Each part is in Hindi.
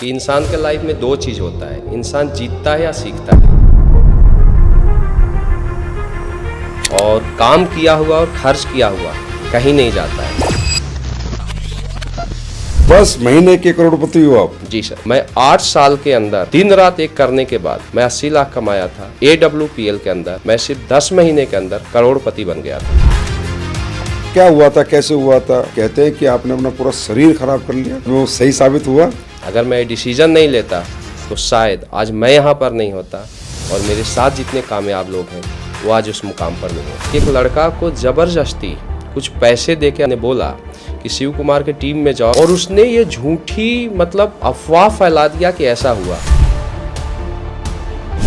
कि इंसान के लाइफ में दो चीज़ होता है, इंसान जीतता है या सीखता है। और काम किया हुआ और खर्च किया हुआ कहीं नहीं जाता है। बस महीने के करोड़पति हो आप? जी सर, मैं 8 साल के अंदर दिन रात एक करने के बाद मैं 80 लाख कमाया था। AWPL के अंदर मैं सिर्फ 10 महीने के अंदर करोड़पति बन गया था। क्या हुआ था, कैसे हुआ था? कहते हैं कि आपने अपना पूरा शरीर खराब कर लिया, वो सही साबित हुआ? अगर मैं डिसीजन नहीं लेता तो शायद आज मैं यहाँ पर नहीं होता और मेरे साथ जितने कामयाब लोग हैं वो आज उस मुकाम पर नहीं है। एक लड़का को जबरदस्ती कुछ पैसे देके ने बोला कि शिव कुमार के टीम में जाओ, और उसने ये झूठी अफवाह फैला दिया कि ऐसा हुआ।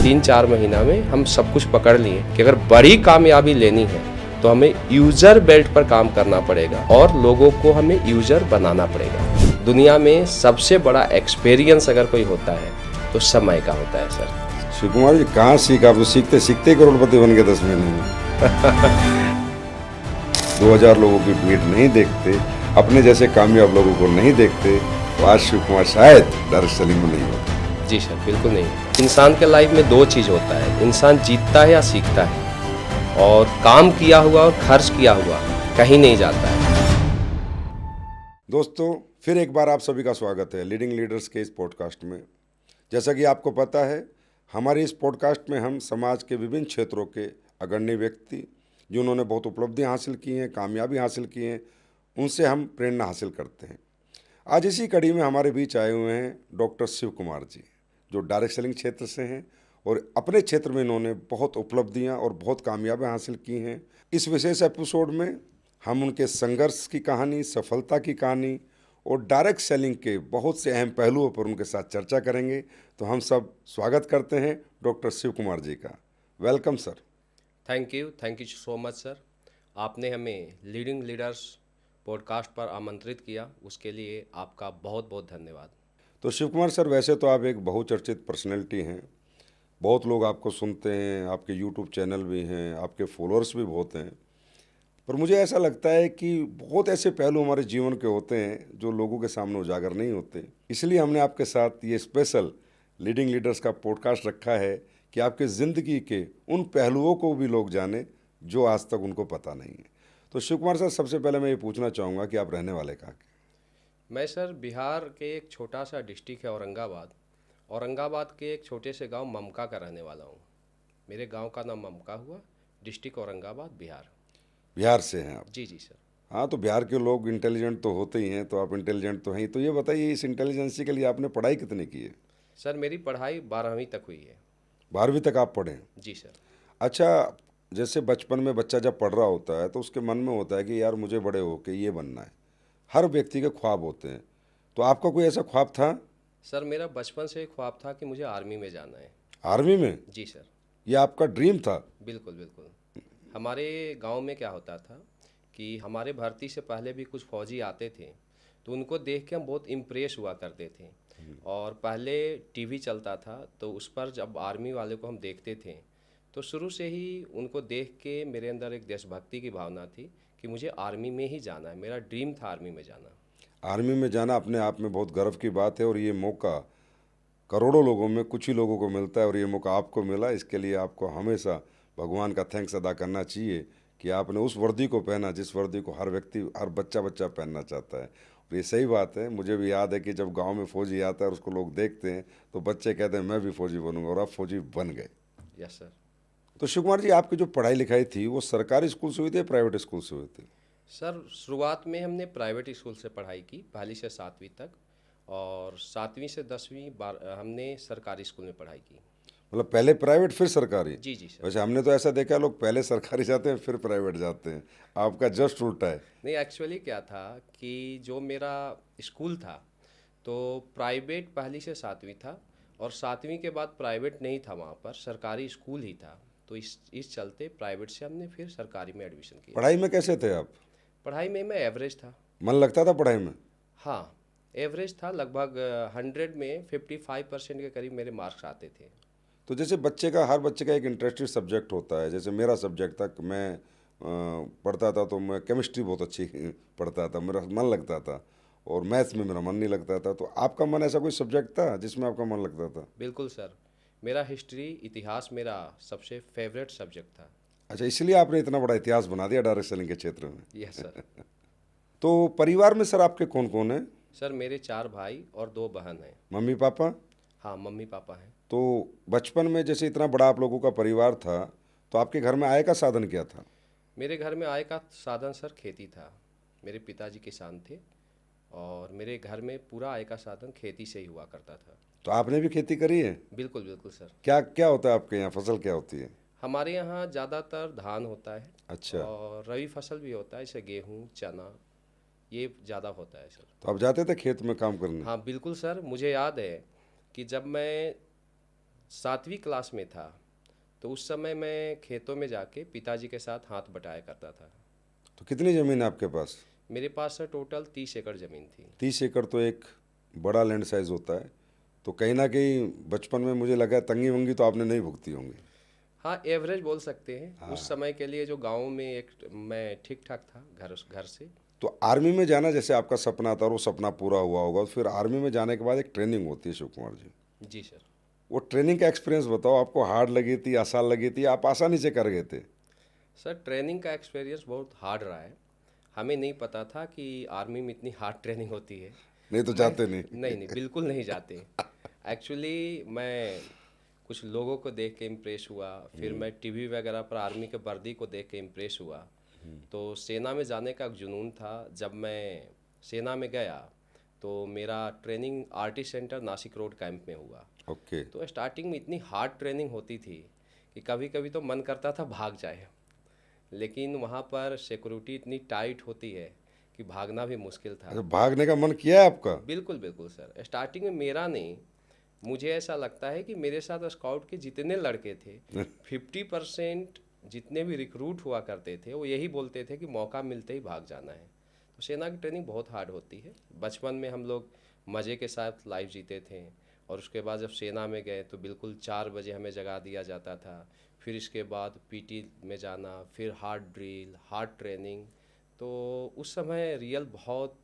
3-4 महीना में हम सब कुछ पकड़ लिए कि अगर बड़ी कामयाबी लेनी है तो हमें यूजर बेल्ट पर काम करना पड़ेगा और लोगों को हमें यूजर बनाना पड़ेगा। दुनिया में सबसे बड़ा एक्सपीरियंस अगर कोई होता है तो समय का होता है सर। शिव कुमार जी कहाँ सीखा? आप तो सीखते सीखते करोड़पति बन गए 10 महीने में। 2000 लोगों की भीड़ नहीं देखते, अपने जैसे कामयाब लोगों को नहीं देखते, तो आज शिव कुमार शायद डायरेक्ट सेलिंग में नहीं होता। जी सर, बिल्कुल नहीं। इंसान के लाइफ में दो चीज़ होता है, इंसान जीतता है या सीखता है। और काम किया हुआ और खर्च किया हुआ कहीं नहीं जाता है। दोस्तों, फिर एक बार आप सभी का स्वागत है लीडिंग लीडर्स के इस पॉडकास्ट में। जैसा कि आपको पता है, हमारे इस पॉडकास्ट में हम समाज के विभिन्न क्षेत्रों के अग्रणी व्यक्ति जिन्होंने बहुत उपलब्धियां हासिल की हैं, कामयाबी हासिल की हैं, उनसे हम प्रेरणा हासिल करते हैं। आज इसी कड़ी में हमारे बीच आए हुए हैं डॉक्टर शिव कुमार जी, जो डायरेक्ट सेलिंग क्षेत्र से हैं और अपने क्षेत्र में इन्होंने बहुत उपलब्धियां और बहुत कामयाबियां हासिल की हैं। इस विशेष एपिसोड में हम उनके संघर्ष की कहानी, सफलता की कहानी और डायरेक्ट सेलिंग के बहुत से अहम पहलुओं पर उनके साथ चर्चा करेंगे। तो हम सब स्वागत करते हैं डॉक्टर शिव कुमार जी का। Welcome sir. Thank you so much sir. आपने हमें लीडिंग लीडर्स पॉडकास्ट पर आमंत्रित किया, उसके लिए आपका बहुत बहुत धन्यवाद। तो शिव कुमार सर, वैसे तो आप एक बहुचर्चित पर्सनैलिटी हैं, बहुत लोग आपको सुनते हैं, आपके यूट्यूब चैनल भी हैं, आपके फॉलोअर्स भी बहुत हैं, पर मुझे ऐसा लगता है कि बहुत ऐसे पहलू हमारे जीवन के होते हैं जो लोगों के सामने उजागर नहीं होते। इसलिए हमने आपके साथ ये स्पेशल लीडिंग लीडर्स का पॉडकास्ट रखा है कि आपके ज़िंदगी के उन पहलुओं को भी लोग जाने जो आज तक उनको पता नहीं है। तो शिव कुमार सर, सबसे पहले मैं ये पूछना चाहूँगा कि आप रहने वाले कहाँ के? मैं सर बिहार के एक छोटा सा डिस्ट्रिक्ट है औरंगाबाद के एक छोटे से गांव ममका का रहने वाला हूँ। मेरे गांव का नाम ममका हुआ, डिस्ट्रिक्ट औरंगाबाद, बिहार। बिहार से हैं आप? जी सर। हाँ, तो बिहार के लोग इंटेलिजेंट तो होते ही हैं, तो आप इंटेलिजेंट तो हैं ही। तो ये बताइए, इस इंटेलिजेंसी के लिए आपने पढ़ाई कितनी की है? सर मेरी पढ़ाई 12वीं तक हुई है। 12वीं तक आप पढ़े हैं? जी सर। अच्छा, जैसे बचपन में बच्चा जब पढ़ रहा होता है तो उसके मन में होता है कि यार मुझे बड़े होके ये बनना है। हर व्यक्ति के ख्वाब होते हैं, तो आपका कोई ऐसा ख्वाब था? सर मेरा बचपन से एक ख्वाब था कि मुझे आर्मी में जाना है। आर्मी में? जी सर। ये आपका ड्रीम था? बिल्कुल बिल्कुल। हमारे गांव में क्या होता था कि हमारे भर्ती से पहले भी कुछ फौजी आते थे, तो उनको देख के हम बहुत इम्प्रेस हुआ करते थे। और पहले टीवी चलता था, तो उस पर जब आर्मी वाले को हम देखते थे तो शुरू से ही उनको देख के मेरे अंदर एक देशभक्ति की भावना थी कि मुझे आर्मी में ही जाना है। मेरा ड्रीम था आर्मी में जाना। आर्मी में जाना अपने आप में बहुत गर्व की बात है, और ये मौका करोड़ों लोगों में कुछ ही लोगों को मिलता है, और ये मौका आपको मिला। इसके लिए आपको हमेशा भगवान का थैंक्स अदा करना चाहिए कि आपने उस वर्दी को पहना जिस वर्दी को हर व्यक्ति, हर बच्चा पहनना चाहता है। और ये सही बात है। मुझे भी याद है कि जब गांव में फौजी आता है और उसको लोग देखते हैं तो बच्चे कहते हैं मैं भी फौजी बनूंगा, और आप फौजी बन गए। Yes sir. तो शिव कुमार जी, आपकी जो पढ़ाई लिखाई थी वो सरकारी स्कूल से हुई थी या प्राइवेट स्कूल से हुई थी? सर शुरुआत में हमने प्राइवेट स्कूल से पढ़ाई की, पहली से 7वीं तक, और 7वीं से 10वीं बार हमने सरकारी स्कूल में पढ़ाई की। मतलब पहले प्राइवेट फिर सरकारी? जी जी सर। वैसे हमने तो ऐसा देखा, लोग पहले सरकारी जाते हैं फिर प्राइवेट जाते हैं, आपका जस्ट उल्टा है। नहीं, एक्चुअली क्या था कि जो मेरा स्कूल था तो प्राइवेट पहली से 7वीं था, और 7वीं के बाद प्राइवेट नहीं था, वहाँ पर सरकारी स्कूल ही था। तो इस चलते प्राइवेट से हमने फिर सरकारी में एडमिशन किया। पढ़ाई में कैसे थे आप? पढ़ाई में मैं एवरेज था। मन लगता था पढ़ाई में? हाँ, एवरेज था। लगभग 100 में 55% के करीब मेरे मार्क्स आते थे। तो जैसे हर बच्चे का एक इंटरेस्टेड सब्जेक्ट होता है, जैसे मेरा सब्जेक्ट था, मैं पढ़ता था तो मैं केमिस्ट्री बहुत अच्छी पढ़ता था, मेरा मन लगता था। और मैथ्स में मेरा मन नहीं लगता था। तो आपका मन, ऐसा कोई सब्जेक्ट था जिसमें आपका मन लगता था? बिल्कुल सर, मेरा हिस्ट्री इतिहास मेरा सबसे फेवरेट सब्जेक्ट था। अच्छा, इसलिए आपने इतना बड़ा इतिहास बना दिया डायरेक्ट सेलिंग के क्षेत्र में। Yes sir. तो परिवार में सर आपके कौन कौन है? सर मेरे 4 भाई और 2 बहन हैं। Mummy papa? हाँ, मम्मी पापा हैं। तो बचपन में जैसे इतना बड़ा आप लोगों का परिवार था, तो आपके घर में आय का साधन क्या था? मेरे घर में आय का साधन सर खेती था। मेरे पिताजी किसान थे और मेरे घर में पूरा आय का साधन खेती से ही हुआ करता था। तो आपने भी खेती करी है? बिल्कुल बिल्कुल सर। क्या क्या होता है आपके यहाँ, फसल क्या होती है? हमारे यहाँ ज़्यादातर धान होता है अच्छा। और रबी फसल भी होता है, जैसे गेहूँ, चना, ये ज़्यादा होता है सर। तो आप जाते थे खेत में काम करने? हाँ बिल्कुल सर, मुझे याद है कि जब मैं 7वीं क्लास में था तो उस समय मैं खेतों में जाके पिताजी के साथ हाथ बटाया करता था। तो कितनी ज़मीन है आपके पास? मेरे पास सर टोटल 30 एकड़ ज़मीन थी। 30 एकड़ तो एक बड़ा लैंड साइज होता है। तो कहीं ना कहीं बचपन में मुझे लगा तंगी वंगी तो आपने नहीं भुगती होंगी। हाँ, एवरेज बोल सकते हैं। उस समय के लिए जो गांव में एक मैं ठीक ठाक था घर घर से। तो आर्मी में जाना जैसे आपका सपना था और वो सपना पूरा हुआ होगा, तो फिर आर्मी में जाने के बाद एक ट्रेनिंग होती है शिव कुमार जी। जी सर। वो ट्रेनिंग का एक्सपीरियंस बताओ, आपको हार्ड लगी थी, आसान लगी थी, आप आसानी से कर गए थे? सर ट्रेनिंग का एक्सपीरियंस बहुत हार्ड रहा है। हमें नहीं पता था कि आर्मी में इतनी हार्ड ट्रेनिंग होती है। नहीं तो मैं जाते नहीं? नहीं नहीं, बिल्कुल नहीं जाते। एक्चुअली मैं कुछ लोगों को देख के इम्प्रेस हुआ, फिर मैं टीवी वगैरह पर आर्मी के वर्दी को देख के इम्प्रेस हुआ। तो सेना में जाने का एक जुनून था। जब मैं सेना में गया तो मेरा training RT centre Nashik road camp में हुआ। ओके। तो स्टार्टिंग में इतनी हार्ड ट्रेनिंग होती थी कि कभी कभी तो मन करता था भाग जाए, लेकिन वहाँ पर सिक्योरिटी इतनी टाइट होती है कि भागना भी मुश्किल था। अच्छा, भागने का मन किया है आपका? बिल्कुल बिल्कुल सर, स्टार्टिंग में मेरा नहीं, मुझे ऐसा लगता है कि मेरे साथ स्काउट के जितने लड़के थे 50% जितने भी रिक्रूट हुआ करते थे वो यही बोलते थे कि मौका मिलते ही भाग जाना है। तो सेना की ट्रेनिंग बहुत हार्ड होती है। बचपन में हम लोग मज़े के साथ लाइफ जीते थे और उसके बाद जब सेना में गए तो बिल्कुल 4 बजे हमें जगा दिया जाता था। फिर इसके बाद पीटी में जाना, फिर हार्ड ड्रिल, हार्ड ट्रेनिंग। तो उस समय रियल बहुत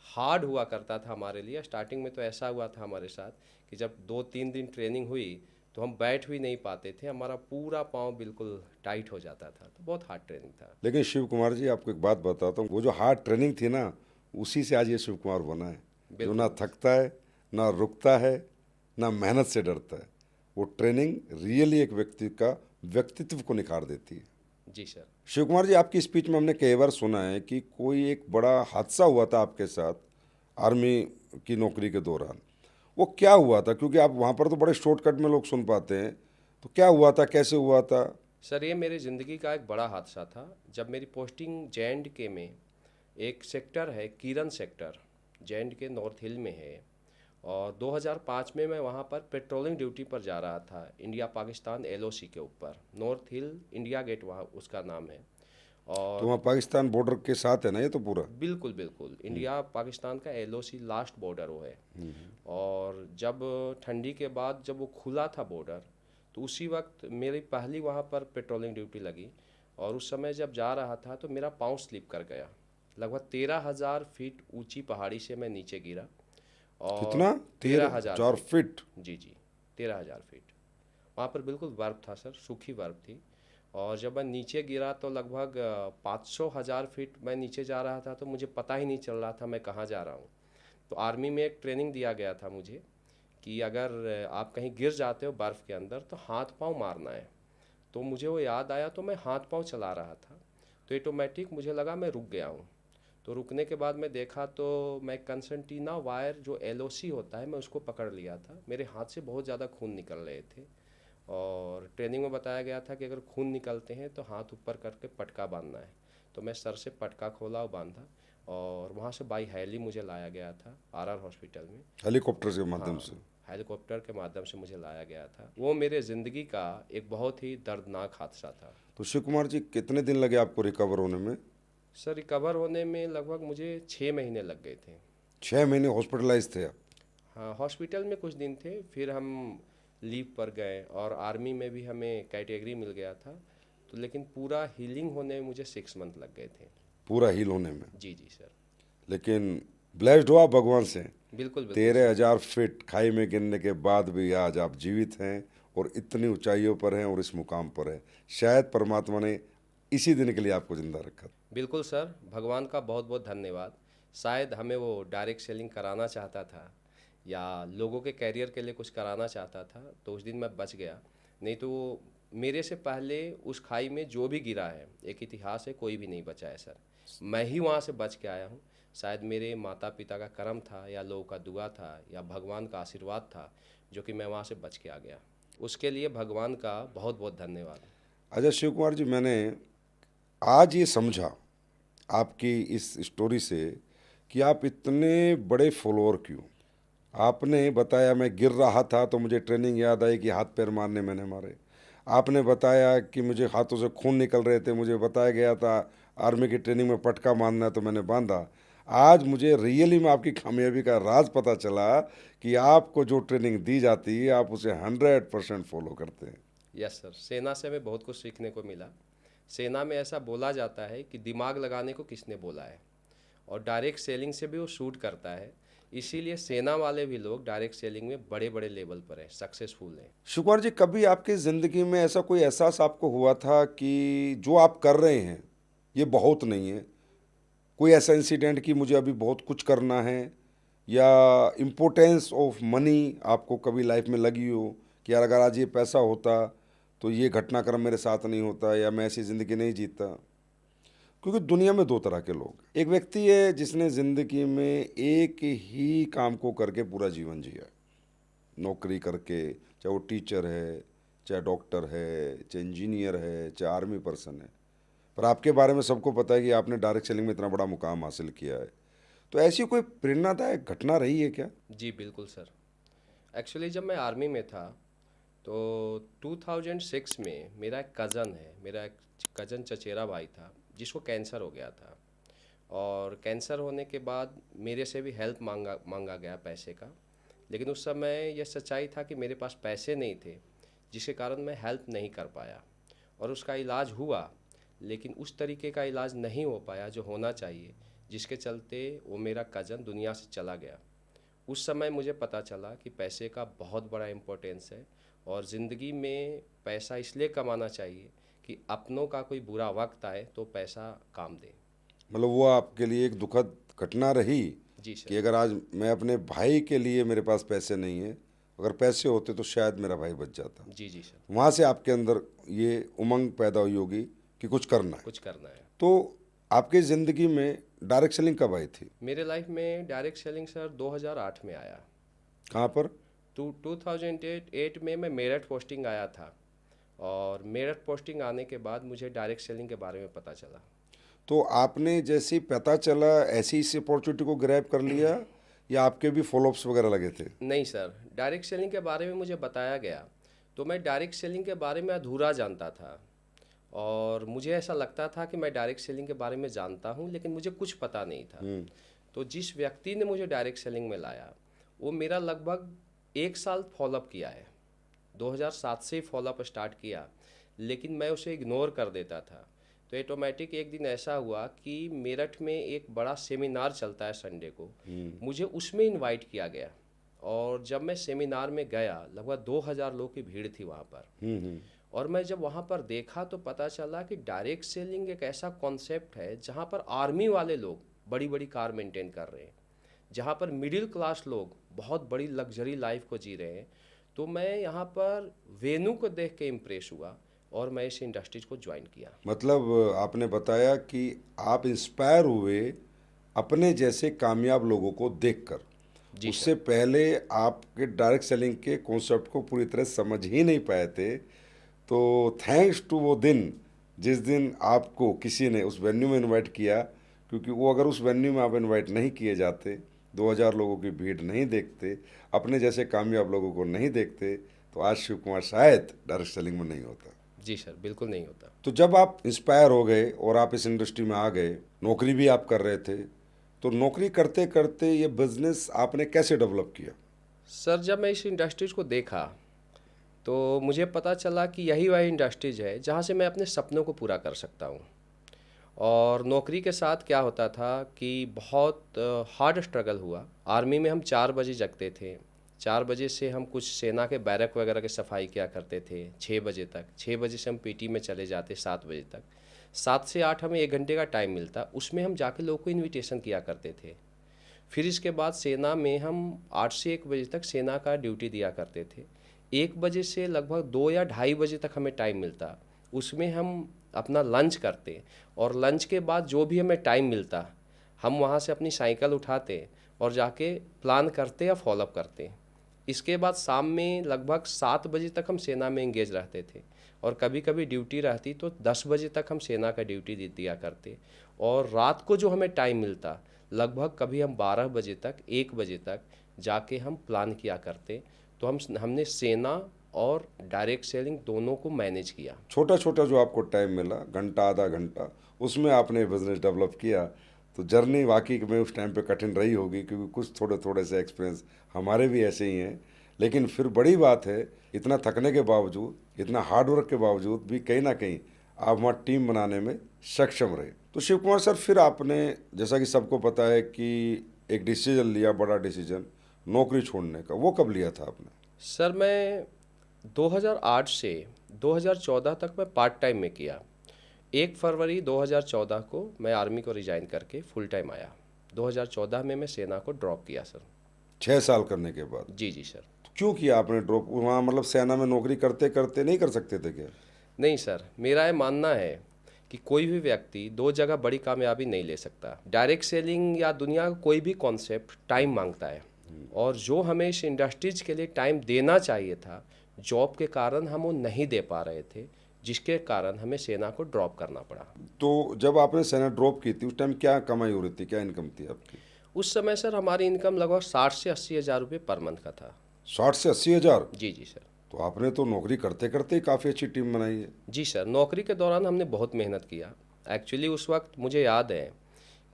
हार्ड हुआ करता था हमारे लिए। स्टार्टिंग में तो ऐसा हुआ था हमारे साथ कि जब 2-3 दिन ट्रेनिंग हुई तो हम बैठ भी नहीं पाते थे, हमारा पूरा पाँव बिल्कुल टाइट हो जाता था। तो बहुत हार्ड ट्रेनिंग था। लेकिन शिव कुमार जी, आपको एक बात बताता हूँ, वो जो हार्ड ट्रेनिंग थी ना, उसी से आज ये शिव कुमार बना है, जो ना बिल्कुल। थकता है, ना रुकता है, ना मेहनत से डरता है। वो ट्रेनिंग रियली एक व्यक्ति का व्यक्तित्व को निखार देती है। जी सर। शिव कुमार जी, आपकी स्पीच में हमने कई बार सुना है कि कोई एक बड़ा हादसा हुआ था आपके साथ आर्मी की नौकरी के दौरान। वो क्या हुआ था? क्योंकि आप वहाँ पर तो बड़े शॉर्टकट में लोग सुन पाते हैं। तो क्या हुआ था, कैसे हुआ था? सर ये मेरी ज़िंदगी का एक बड़ा हादसा था। जब मेरी पोस्टिंग जे.एंड.के में एक सेक्टर है, किरण सेक्टर, जे.एंड.के नॉर्थ हिल में है, और 2005 में मैं वहाँ पर पेट्रोलिंग ड्यूटी पर जा रहा था, इंडिया पाकिस्तान एलओसी के ऊपर। नॉर्थ हिल इंडिया गेट वहाँ उसका नाम है। तो और वहाँ पाकिस्तान बॉर्डर के साथ है ना ये तो पूरा? बिल्कुल बिल्कुल इंडिया पाकिस्तान का एलओसी लास्ट बॉर्डर वो है। और जब ठंडी के बाद जब वो खुला था बॉर्डर, तो उसी वक्त मेरी पहली वहाँ पर पेट्रोलिंग ड्यूटी लगी। और उस समय जब जा रहा था तो मेरा पाँव स्लिप कर गया। लगभग 13,000 फीट ऊंची पहाड़ी से मैं नीचे गिरा। कितना? और 13,000 13,000 फीट फीट? जी जी, 13,000 फीट। वहाँ पर बिल्कुल बर्फ़ था सर, सूखी बर्फ़ थी। और जब मैं नीचे गिरा तो लगभग 500,000 फीट मैं नीचे जा रहा था, तो मुझे पता ही नहीं चल रहा था मैं कहाँ जा रहा हूँ। तो आर्मी में एक ट्रेनिंग दिया गया था मुझे कि अगर आप कहीं गिर जाते हो बर्फ़ के अंदर तो हाथ पांव मारना है। तो मुझे वो याद आया, तो मैं हाथ पांव चला रहा था, तो ऑटोमेटिक मुझे लगा मैं रुक गया हूँ। तो रुकने के बाद मैं देखा तो मैं कंसंटीना वायर जो एलओसी होता है मैं उसको पकड़ लिया था। मेरे हाथ से बहुत ज़्यादा खून निकल रहे थे और ट्रेनिंग में बताया गया था कि अगर खून निकलते हैं तो हाथ ऊपर करके पटका बांधना है। तो मैं सर से पटका खोला और बांधा, और वहाँ से बाई हेली मुझे लाया गया था आरआर हॉस्पिटल में। हेलीकॉप्टर के माध्यम हाँ, से? हेलीकॉप्टर के माध्यम से मुझे लाया गया था। वो मेरे ज़िंदगी का एक बहुत ही दर्दनाक हादसा था। तो शिव कुमार जी, कितने दिन लगे आपको रिकवर होने में? सर रिकवर होने में लगभग मुझे 6 महीने लग गए थे। 6 महीने हॉस्पिटलाइज थे आप? हाँ, हॉस्पिटल में कुछ दिन थे, फिर हम लीव पर गए और आर्मी में भी हमें कैटेगरी मिल गया था। तो लेकिन पूरा हीलिंग होने में मुझे 6 मंथ लग गए थे। पूरा हील होने में? जी जी सर। लेकिन ब्लेस्ड हो आप भगवान से। बिल्कुल बिल्कुल 13,000 फीट खाई में गिरने के बाद भी आज आप जीवित हैं और इतनी ऊंचाइयों पर हैं और इस मुकाम पर हैं। शायद परमात्मा ने इसी दिन के लिए आपको जिंदा रखा। बिल्कुल सर, भगवान का बहुत बहुत धन्यवाद। शायद हमें वो डायरेक्ट सेलिंग कराना चाहता था या लोगों के कैरियर के लिए कुछ कराना चाहता था, तो उस दिन मैं बच गया। नहीं तो मेरे से पहले उस खाई में जो भी गिरा है, एक इतिहास है, कोई भी नहीं बचा है सर। मैं ही वहाँ से बच के आया हूँ। शायद मेरे माता पिता का कर्म था या लोगों का दुआ था या भगवान का आशीर्वाद था, जो कि मैं वहाँ से बच के आ गया। उसके लिए भगवान का बहुत बहुत धन्यवाद। अच्छा शिव कुमार जी, मैंने आज ये समझा आपकी इस स्टोरी से कि आप इतने बड़े फॉलोअर क्यों। आपने बताया मैं गिर रहा था तो मुझे ट्रेनिंग याद आई कि हाथ पैर मारने मैंने मारे। आपने बताया कि मुझे हाथों से खून निकल रहे थे, मुझे बताया गया था आर्मी की ट्रेनिंग में पटका मारना है तो मैंने बांधा। आज मुझे रियली में आपकी कामयाबी का राज पता चला कि आपको जो ट्रेनिंग दी जाती है आप उसे 100% फॉलो करते हैं। यस सर, सेना से हमें बहुत कुछ सीखने को मिला। सेना में ऐसा बोला जाता है कि दिमाग लगाने को किसने बोला है, और डायरेक्ट सेलिंग से भी वो शूट करता है। इसीलिए सेना वाले भी लोग डायरेक्ट सेलिंग में बड़े बड़े लेवल पर हैं, सक्सेसफुल हैं। शिवकुमार जी, कभी आपकी ज़िंदगी में ऐसा कोई एहसास आपको हुआ था कि जो आप कर रहे हैं ये बहुत नहीं है? कोई ऐसा इंसिडेंट कि मुझे अभी बहुत कुछ करना है, या इम्पोर्टेंस ऑफ मनी आपको कभी लाइफ में लगी हो कि यार अगर आज ये पैसा होता तो ये घटनाक्रम मेरे साथ नहीं होता या मैं ऐसी ज़िंदगी नहीं जीता? क्योंकि दुनिया में दो तरह के लोग हैं। एक व्यक्ति है जिसने ज़िंदगी में एक ही काम को करके पूरा जीवन जिया, नौकरी करके, चाहे वो टीचर है, चाहे डॉक्टर है, चाहे इंजीनियर है, चाहे आर्मी पर्सन है। पर आपके बारे में सबको पता है कि आपने डायरेक्ट सेलिंग में इतना बड़ा मुकाम हासिल किया है। तो ऐसी कोई प्रेरणादायक घटना रही है क्या? जी बिल्कुल सर। एक्चुअली जब मैं आर्मी में था तो 2006 में मेरा एक कज़न है, मेरा एक कज़न चचेरा भाई था जिसको कैंसर हो गया था। और कैंसर होने के बाद मेरे से भी हेल्प मांगा गया पैसे का। लेकिन उस समय यह सच्चाई था कि मेरे पास पैसे नहीं थे, जिसके कारण मैं हेल्प नहीं कर पाया। और उसका इलाज हुआ, लेकिन उस तरीके का इलाज नहीं हो पाया जो होना चाहिए, जिसके चलते वो मेरा कज़न दुनिया से चला गया। उस समय मुझे पता चला कि पैसे का बहुत बड़ा इम्पोर्टेंस है, और ज़िंदगी में पैसा इसलिए कमाना चाहिए कि अपनों का कोई बुरा वक्त आए तो पैसा काम दे। मतलब वो आपके लिए एक दुखद घटना रही जी कि सर। अगर आज मैं अपने भाई के लिए मेरे पास पैसे नहीं है, अगर पैसे होते तो शायद मेरा भाई बच जाता। जी जी सर। वहाँ से आपके अंदर ये उमंग पैदा हुई होगी कि कुछ करना है। कुछ करना है। तो आपकी ज़िंदगी में डायरेक्ट सेलिंग कब आई थी? मेरे लाइफ में डायरेक्ट सेलिंग सर 2008 में आया। कहाँ पर? 2008 में मैं मेरठ पोस्टिंग आया था, और मेरठ पोस्टिंग आने के बाद मुझे डायरेक्ट सेलिंग के बारे में पता चला। तो आपने जैसे ही पता चला ऐसी इस अपॉर्चुनिटी को ग्रैब कर लिया, या आपके भी फॉलोअप्स वगैरह लगे थे? नहीं सर, डायरेक्ट सेलिंग के बारे में मुझे बताया गया तो मैं डायरेक्ट सेलिंग के बारे में अधूरा जानता था, और मुझे ऐसा लगता था कि मैं डायरेक्ट सेलिंग के बारे में जानता हूँ, लेकिन मुझे कुछ पता नहीं था। तो जिस व्यक्ति ने मुझे डायरेक्ट सेलिंग में लाया, वो मेरा लगभग 1 साल फॉलोअप किया है। 2007 से ही फॉलोअप स्टार्ट किया, लेकिन मैं उसे इग्नोर कर देता था। तो ऑटोमेटिक एक दिन ऐसा हुआ कि मेरठ में एक बड़ा सेमिनार चलता है संडे को, मुझे उसमें इनवाइट किया गया। और जब मैं सेमिनार में गया, लगभग 2000 लोग की भीड़ थी वहाँ पर। और मैं जब वहाँ पर देखा तो पता चला कि डायरेक्ट सेलिंग एक ऐसा कॉन्सेप्ट है जहाँ पर आर्मी वाले लोग बड़ी बड़ी कार मेंटेन कर रहे हैं, जहाँ पर मिडिल क्लास लोग बहुत बड़ी लग्जरी लाइफ को जी रहे हैं। तो मैं यहाँ पर वेन्यू को देख के इम्प्रेस हुआ, और मैं इस इंडस्ट्रीज को ज्वाइन किया। मतलब आपने बताया कि आप इंस्पायर हुए अपने जैसे कामयाब लोगों को देखकर। जी उससे पहले आपके डायरेक्ट सेलिंग के कॉन्सेप्ट को पूरी तरह समझ ही नहीं पाए थे। तो थैंक्स टू वो दिन जिस दिन आपको किसी ने उस वेन्यू में इनवाइट किया, क्योंकि वो अगर उस वेन्यू में आप इनवाइट नहीं किए जाते, 2000 लोगों की भीड़ नहीं देखते, अपने जैसे कामयाब लोगों को नहीं देखते, तो आज शिव कुमार शायद डायरेक्ट सेलिंग में नहीं होता। जी सर, बिल्कुल नहीं होता। तो जब आप इंस्पायर हो गए और आप इस इंडस्ट्री में आ गए, नौकरी भी आप कर रहे थे, तो नौकरी करते करते ये बिजनेस आपने कैसे डेवलप किया? सर, जब मैं इस इंडस्ट्रीज को देखा तो मुझे पता चला कि यही वही इंडस्ट्रीज है जहाँ से मैं अपने सपनों को पूरा कर सकता हूँ। और नौकरी के साथ क्या होता था कि बहुत हार्ड स्ट्रगल हुआ। आर्मी में हम 4 बजे जगते थे। 4 बजे से हम कुछ सेना के बैरक वगैरह की सफाई किया करते थे 6 बजे तक। 6 बजे से हम पीटी में चले जाते 7 बजे तक। 7 से 8 हमें 1 घंटे का टाइम मिलता, उसमें हम जाके लोगों को इनविटेशन किया करते थे। फिर इसके बाद सेना में हम 8 से 1 बजे तक सेना का ड्यूटी दिया करते थे। 1 बजे से लगभग 2 या ढाई बजे तक हमें टाइम मिलता, उसमें हम अपना लंच करते। और लंच के बाद जो भी हमें टाइम मिलता, हम वहाँ से अपनी साइकिल उठाते और जाके प्लान करते या फॉलोअप करते। इसके बाद शाम में लगभग 7 बजे तक हम सेना में इंगेज रहते थे। और कभी कभी ड्यूटी रहती तो 10 बजे तक हम सेना का ड्यूटी दिया करते। और रात को जो हमें टाइम मिलता, लगभग कभी हम 12 बजे तक 1 बजे तक जाके हम प्लान किया करते। तो हमने सेना और डायरेक्ट सेलिंग दोनों को मैनेज किया। छोटा छोटा जो आपको टाइम मिला, घंटा आधा घंटा, उसमें आपने बिजनेस डेवलप किया। तो जर्नी वाकई में उस टाइम पे कठिन रही होगी, क्योंकि कुछ थोड़े थोड़े से एक्सपीरियंस हमारे भी ऐसे ही हैं। लेकिन फिर बड़ी बात है, इतना थकने के बावजूद, इतना हार्ड वर्क के बावजूद भी कहीं ना कहीं आप वहाँ टीम बनाने में सक्षम रहे। तो शिव कुमार सर, फिर आपने, जैसा कि सबको पता है कि एक डिसीजन लिया, बड़ा डिसीजन, नौकरी छोड़ने का, वो कब लिया था आपने? सर मैं 2008 से 2014 तक मैं पार्ट टाइम में किया। 1 फरवरी 2014 को मैं आर्मी को रिजाइन करके फुल टाइम आया। 2014 में मैं सेना को ड्रॉप किया सर। 6 साल करने के बाद? जी जी सर। क्यों किया आपने ड्रॉप? वहाँ मतलब सेना में नौकरी करते करते नहीं कर सकते थे क्या? नहीं सर, मेरा ये मानना है कि कोई भी व्यक्ति 2 जगह बड़ी कामयाबी नहीं ले सकता। डायरेक्ट सेलिंग या दुनिया का कोई भी कॉन्सेप्ट टाइम मांगता है, और जो हमें इस इंडस्ट्रीज के लिए टाइम देना चाहिए था, जॉब के कारण हम वो नहीं दे पा रहे थे, जिसके कारण हमें सेना को ड्रॉप करना पड़ा। तो जब आपने सेना ड्रॉप की थी, उस टाइम क्या कमाई हो रही थी, क्या इनकम थी आपकी? उस समय सर हमारी इनकम लगभग 60 से 80 हज़ार रुपये पर मंथ का था। 60 से 80 हज़ार? जी जी सर। तो आपने तो नौकरी करते करते ही काफ़ी अच्छी टीम बनाई है। जी सर, नौकरी के दौरान हमने बहुत मेहनत किया। एक्चुअली उस वक्त मुझे याद है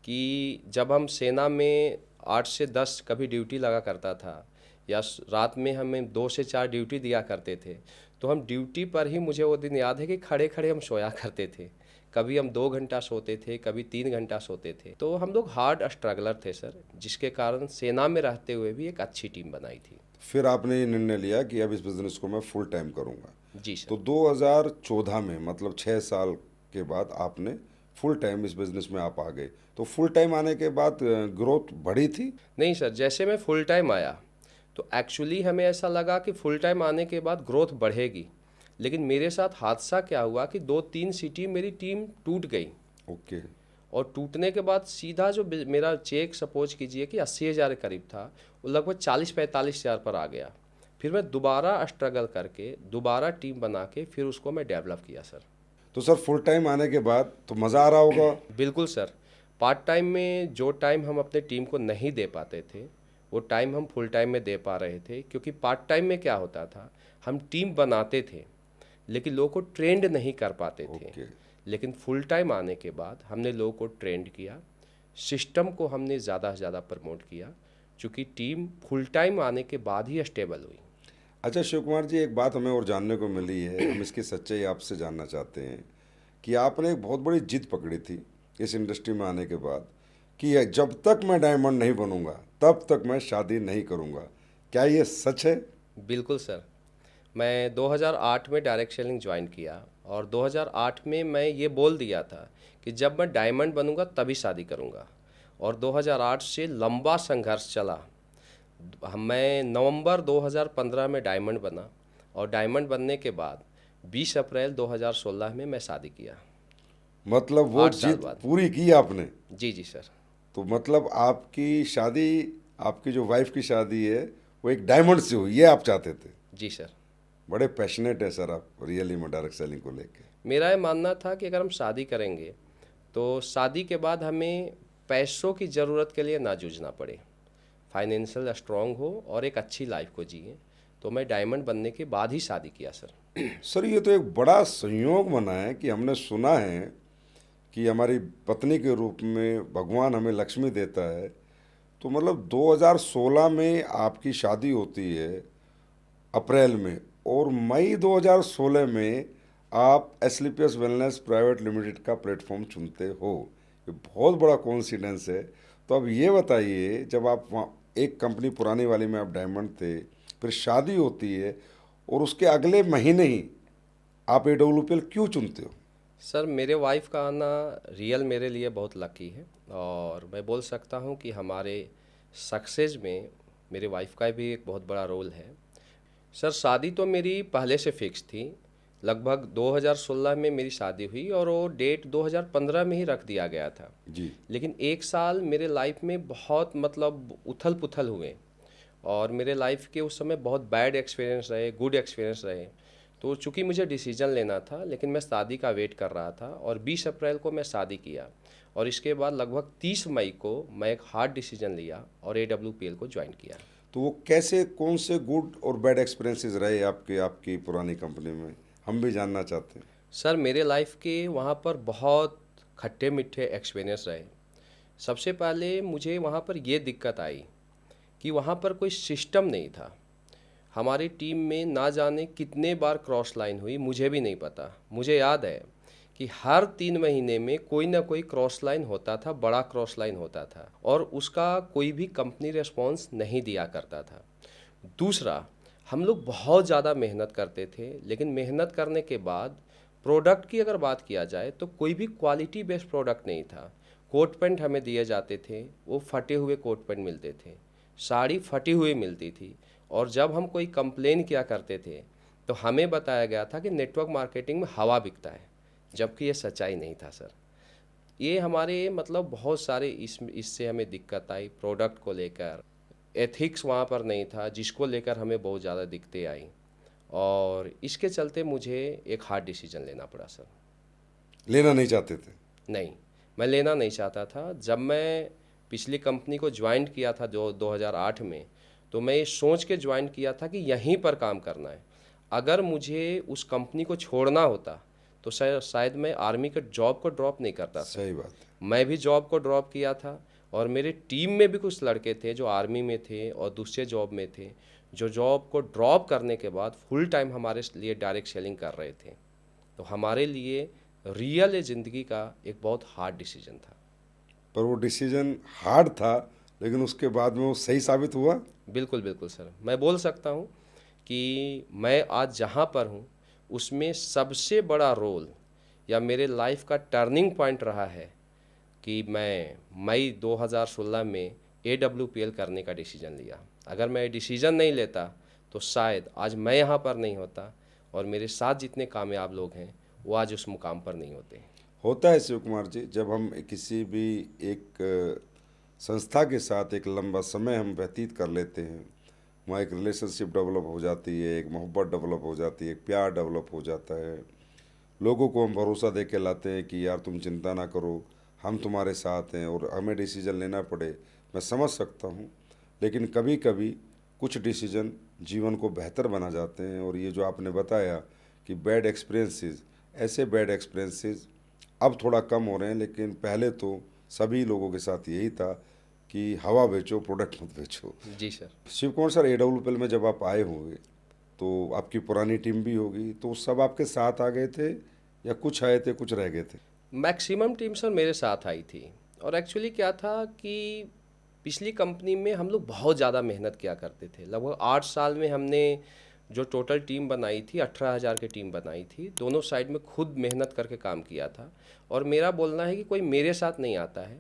कि जब हम सेना में 8 से 10 कभी ड्यूटी लगा करता था, या रात में हमें 2 से 4 ड्यूटी दिया करते थे, तो हम ड्यूटी पर ही, मुझे वो दिन याद है कि खड़े खड़े हम सोया करते थे। कभी हम 2 घंटा सोते थे, कभी 3 घंटा सोते थे। तो हम लोग हार्ड स्ट्रगलर थे सर, जिसके कारण सेना में रहते हुए भी एक अच्छी टीम बनाई थी। फिर आपने ये निर्णय लिया कि अब इस बिज़नेस को मैं फुल टाइम करूँगा। जी सर। तो 2014 में, मतलब 6 साल के बाद आपने फुल टाइम इस बिज़नेस में आप आ गए। तो फुल टाइम आने के बाद ग्रोथ बढ़ी थी? नहीं सर, जैसे मैं फुल टाइम आया तो एक्चुअली हमें ऐसा लगा कि फुल टाइम आने के बाद ग्रोथ बढ़ेगी। लेकिन मेरे साथ हादसा क्या हुआ कि 2-3 सिटी मेरी टीम टूट गई। ओके। और टूटने के बाद सीधा जो मेरा चेक सपोज कीजिए कि 80 हज़ार के करीब था, वो लगभग 40-45 हज़ार पर आ गया। फिर मैं दोबारा स्ट्रगल करके दोबारा टीम बना के फिर उसको मैं डेवलप किया सर। तो सर, फुल टाइम आने के बाद तो मज़ा आ रहा होगा? बिल्कुल सर। पार्ट टाइम में जो टाइम हम अपने टीम को नहीं दे पाते थे, वो टाइम हम फुल टाइम में दे पा रहे थे। क्योंकि पार्ट टाइम में क्या होता था, हम टीम बनाते थे लेकिन लोगों को ट्रेंड नहीं कर पाते थे। ओके। लेकिन फुल टाइम आने के बाद हमने लोगों को ट्रेंड किया, सिस्टम को हमने ज़्यादा से ज़्यादा प्रमोट किया, चूँकि टीम फुल टाइम आने के बाद ही स्टेबल हुई। अच्छा शिव कुमार जी, एक बात हमें और जानने को मिली है, हम इसकी सच्चाई आपसे जानना चाहते हैं कि आपने एक बहुत बड़ी जिद पकड़ी थी इस इंडस्ट्री में आने के बाद कि जब तक मैं डायमंड नहीं बनूंगा तब तक मैं शादी नहीं करूंगा। क्या ये सच है? बिल्कुल सर। मैं 2008 में डायरेक्ट सेलिंग ज्वाइन किया, और 2008 में मैं ये बोल दिया था कि जब मैं डायमंड बनूंगा तभी शादी करूंगा। और 2008 से लंबा संघर्ष चला। मैं नवंबर 2015 में डायमंड बना, और डायमंड बनने के बाद 20 अप्रैल 2016 में मैं शादी किया। मतलब वो 8 साल जिद बाद। पूरी की आपने? जी जी सर। तो मतलब आपकी शादी, आपकी जो वाइफ की शादी है, वो एक डायमंड से हुई, ये आप चाहते थे? जी सर। बड़े पैशनेट है सर आप रियली में डायरेक्ट सेलिंग को लेके। मेरा ये मानना था कि अगर हम शादी करेंगे तो शादी के बाद हमें पैसों की ज़रूरत के लिए ना जूझना पड़े, फाइनेंशियल स्ट्रांग हो और एक अच्छी लाइफ को जिए। तो मैं डायमंड बनने के बाद ही शादी किया सर। सर, ये तो एक बड़ा संयोग बना है कि हमने सुना है कि हमारी पत्नी के रूप में भगवान हमें लक्ष्मी देता है। तो मतलब 2016 में आपकी शादी होती है अप्रैल में, और मई 2016 में आप एसलीपीएस वेलनेस प्राइवेट लिमिटेड का प्लेटफॉर्म चुनते हो, ये बहुत बड़ा कोइंसिडेंस है। तो अब ये बताइए, जब आप वहाँ एक कंपनी पुरानी वाली में आप डायमंड थे, फिर शादी होती है और उसके अगले महीने ही आप एडब्ल्यूपीएल क्यों चुनते हो? सर, मेरे वाइफ का आना रियल मेरे लिए बहुत लकी है, और मैं बोल सकता हूँ कि हमारे सक्सेस में मेरे वाइफ का भी एक बहुत बड़ा रोल है। सर, शादी तो मेरी पहले से फिक्स थी। लगभग 2016 में मेरी शादी हुई और वो डेट 2015 में ही रख दिया गया था। जी। लेकिन एक साल मेरे लाइफ में बहुत मतलब उथल पुथल हुए, और मेरे लाइफ के उस समय बहुत बैड एक्सपीरियंस रहे, गुड एक्सपीरियंस रहे। तो चूंकि मुझे डिसीजन लेना था, लेकिन मैं शादी का वेट कर रहा था, और 20 अप्रैल को मैं शादी किया, और इसके बाद लगभग 30 मई को मैं एक हार्ड डिसीजन लिया और AWPL को ज्वाइन किया। तो वो कैसे, कौन से गुड और बैड एक्सपीरियंसेस रहे आपके आपकी पुरानी कंपनी में, हम भी जानना चाहते हैं। सर, मेरे लाइफ के वहाँ पर बहुत खट्टे मीठे एक्सपीरियंस रहे। सबसे पहले मुझे वहाँ पर ये दिक्कत आई कि वहाँ पर कोई सिस्टम नहीं था। हमारी टीम में ना जाने कितने बार क्रॉस लाइन हुई, मुझे भी नहीं पता। मुझे याद है कि हर 3 महीने में कोई ना कोई क्रॉस लाइन होता था, बड़ा क्रॉस लाइन होता था, और उसका कोई भी कंपनी रिस्पॉन्स नहीं दिया करता था। दूसरा, हम लोग बहुत ज़्यादा मेहनत करते थे, लेकिन मेहनत करने के बाद प्रोडक्ट की अगर बात किया जाए तो कोई भी क्वालिटी बेस्ड प्रोडक्ट नहीं था। कोट पैंट हमें दिए जाते थे, वो फटे हुए कोट पैंट मिलते थे, साड़ी फटी हुई मिलती थी, और जब हम कोई कंप्लेन किया करते थे तो हमें बताया गया था कि नेटवर्क मार्केटिंग में हवा बिकता है, जबकि ये सच्चाई नहीं था सर। ये हमारे मतलब बहुत सारे इससे हमें दिक्कत आई प्रोडक्ट को लेकर। एथिक्स वहाँ पर नहीं था, जिसको लेकर हमें बहुत ज़्यादा दिक्कतें आई, और इसके चलते मुझे एक हार्ड डिसीजन लेना पड़ा सर। लेना नहीं चाहते थे? नहीं, मैं लेना नहीं चाहता था। जब मैं पिछली कंपनी को ज्वाइन किया था जो 2008 में, तो मैं ये सोच के ज्वाइन किया था कि यहीं पर काम करना है। अगर मुझे उस कंपनी को छोड़ना होता तो शायद मैं आर्मी के जॉब को ड्रॉप नहीं करता सर। सही बात है। मैं भी जॉब को ड्रॉप किया था, और मेरे टीम में भी कुछ लड़के थे जो आर्मी में थे और दूसरे जॉब में थे, जो जॉब को ड्रॉप करने के बाद फुल टाइम हमारे लिए डायरेक्ट सेलिंग कर रहे थे। तो हमारे लिए रियल ज़िंदगी का एक बहुत हार्ड डिसीजन था। पर वो डिसीजन हार्ड था, लेकिन उसके बाद में वो सही साबित हुआ। बिल्कुल बिल्कुल सर, मैं बोल सकता हूँ कि मैं आज जहाँ पर हूँ उसमें सबसे बड़ा रोल या मेरे लाइफ का टर्निंग पॉइंट रहा है कि मैं मई 2016 में AWPL करने का डिसीज़न लिया। अगर मैं डिसीज़न नहीं लेता तो शायद आज मैं यहाँ पर नहीं होता, और मेरे साथ जितने कामयाब लोग हैं वो आज उस मुकाम पर नहीं होते। होता है शिव कुमार जी, जब हम किसी भी एक संस्था के साथ एक लंबा समय हम व्यतीत कर लेते हैं, वहाँ एक रिलेशनशिप डेवलप हो जाती है, एक मोहब्बत डेवलप हो जाती है, एक प्यार डेवलप हो जाता है। लोगों को हम भरोसा दे के लाते हैं कि यार तुम चिंता ना करो, हम तुम्हारे साथ हैं, और हमें डिसीजन लेना पड़े, मैं समझ सकता हूँ। लेकिन कभी कभी कुछ डिसीजन जीवन को बेहतर बना जाते हैं, और ये जो आपने बताया कि बैड एक्सपीरियंसेस, ऐसे बैड एक्सपीरियंसेस अब थोड़ा कम हो रहे हैं, लेकिन पहले तो सभी लोगों के साथ यही था कि हवा बेचो, प्रोडक्ट मत बेचो। जी sir. Shiv Kumar sir, AWPL में जब आप आए होंगे तो आपकी पुरानी टीम भी होगी, तो सब आपके साथ आ गए थे या कुछ आए थे, कुछ रह गए थे? मैक्सिमम टीम सर मेरे साथ आई थी, और एक्चुअली क्या था कि पिछली कंपनी में हम लोग बहुत ज़्यादा मेहनत किया करते थे। लगभग 8 साल में हमने जो टोटल टीम बनाई थी 18,000 की टीम बनाई थी, दोनों साइड में खुद मेहनत करके काम किया था। और मेरा बोलना है कि कोई मेरे साथ नहीं आता है,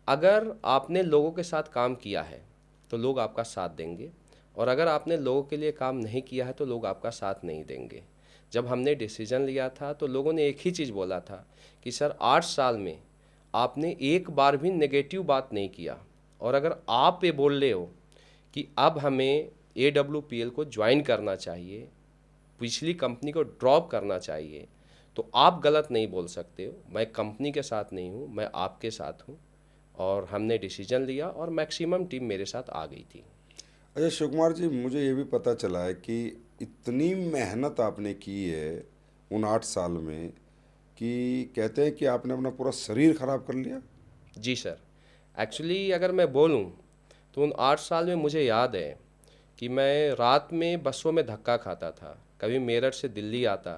अगर आपने लोगों के साथ काम किया है तो लोग आपका साथ देंगे, और अगर आपने लोगों के लिए काम नहीं किया है तो लोग आपका साथ नहीं देंगे। जब हमने डिसीजन लिया था तो लोगों ने एक ही चीज़ बोला था कि सर 8 साल में आपने एक बार भी नेगेटिव बात नहीं किया, और अगर आप ये बोल रहे हो कि अब हमें AWPL को ज्वाइन करना चाहिए, पिछली कंपनी को ड्रॉप करना चाहिए, तो आप गलत नहीं बोल सकते हो। मैं कंपनी के साथ नहीं हूँ, मैं आपके साथ हूँ, और हमने डिसीजन लिया और मैक्सिमम टीम मेरे साथ आ गई थी। अच्छा शिव कुमार जी, मुझे ये भी पता चला है कि इतनी मेहनत आपने की है उन 8 साल में, कि कहते हैं कि आपने अपना पूरा शरीर खराब कर लिया। जी सर। एक्चुअली अगर मैं बोलूं तो उन 8 साल में मुझे याद है कि मैं रात में बसों में धक्का खाता था। कभी मेरठ से दिल्ली आता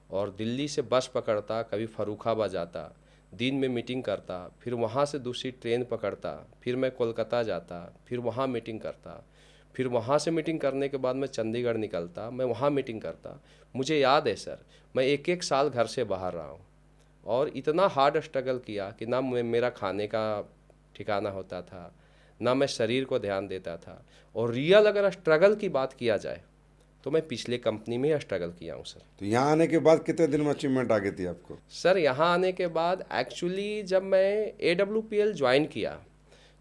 और दिल्ली से बस पकड़ता, कभी फर्रुखाबाद जाता, दिन में मीटिंग करता, फिर वहाँ से दूसरी ट्रेन पकड़ता, फिर मैं कोलकाता जाता, फिर वहाँ मीटिंग करता, फिर वहाँ से मीटिंग करने के बाद मैं चंडीगढ़ निकलता, मैं वहाँ मीटिंग करता। मुझे याद है सर, मैं एक एक साल घर से बाहर रहा हूँ और इतना हार्ड स्ट्रगल किया कि ना मेरा खाने का ठिकाना होता था, ना मैं शरीर को ध्यान देता था। और रियल अगर स्ट्रगल की बात किया जाए तो मैं पिछले कंपनी में ही स्ट्रगल किया हूँ सर। तो यहाँ आने के बाद कितने दिन में अचीवमेंट आ गई थी आपको? सर यहाँ आने के बाद एक्चुअली जब मैं AWPL ज्वाइन किया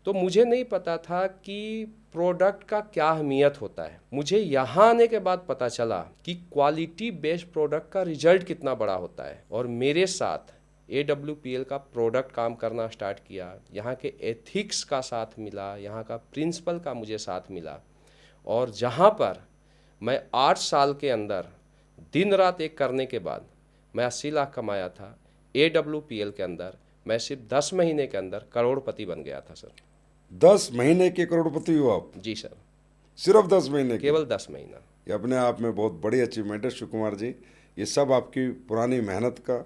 तो मुझे नहीं पता था कि प्रोडक्ट का क्या अहमियत होता है। मुझे यहाँ आने के बाद पता चला कि क्वालिटी बेस्ड प्रोडक्ट का रिजल्ट कितना बड़ा होता है। और मेरे साथ AWPL का प्रोडक्ट काम करना स्टार्ट किया, यहाँ के एथिक्स का साथ मिला, यहाँ का प्रिंसिपल का मुझे साथ मिला। और जहाँ पर मैं 8 साल के अंदर दिन रात एक करने के बाद मैं 80 लाख कमाया था, AWPL के अंदर मैं सिर्फ 10 महीने के अंदर करोड़पति बन गया था सर। 10 महीने के करोड़पति हो आप? जी सर, सिर्फ 10 महीने के? केवल 10 महीना। ये अपने आप में बहुत बड़ी अचीवमेंट है शिव कुमार जी। ये सब आपकी पुरानी मेहनत का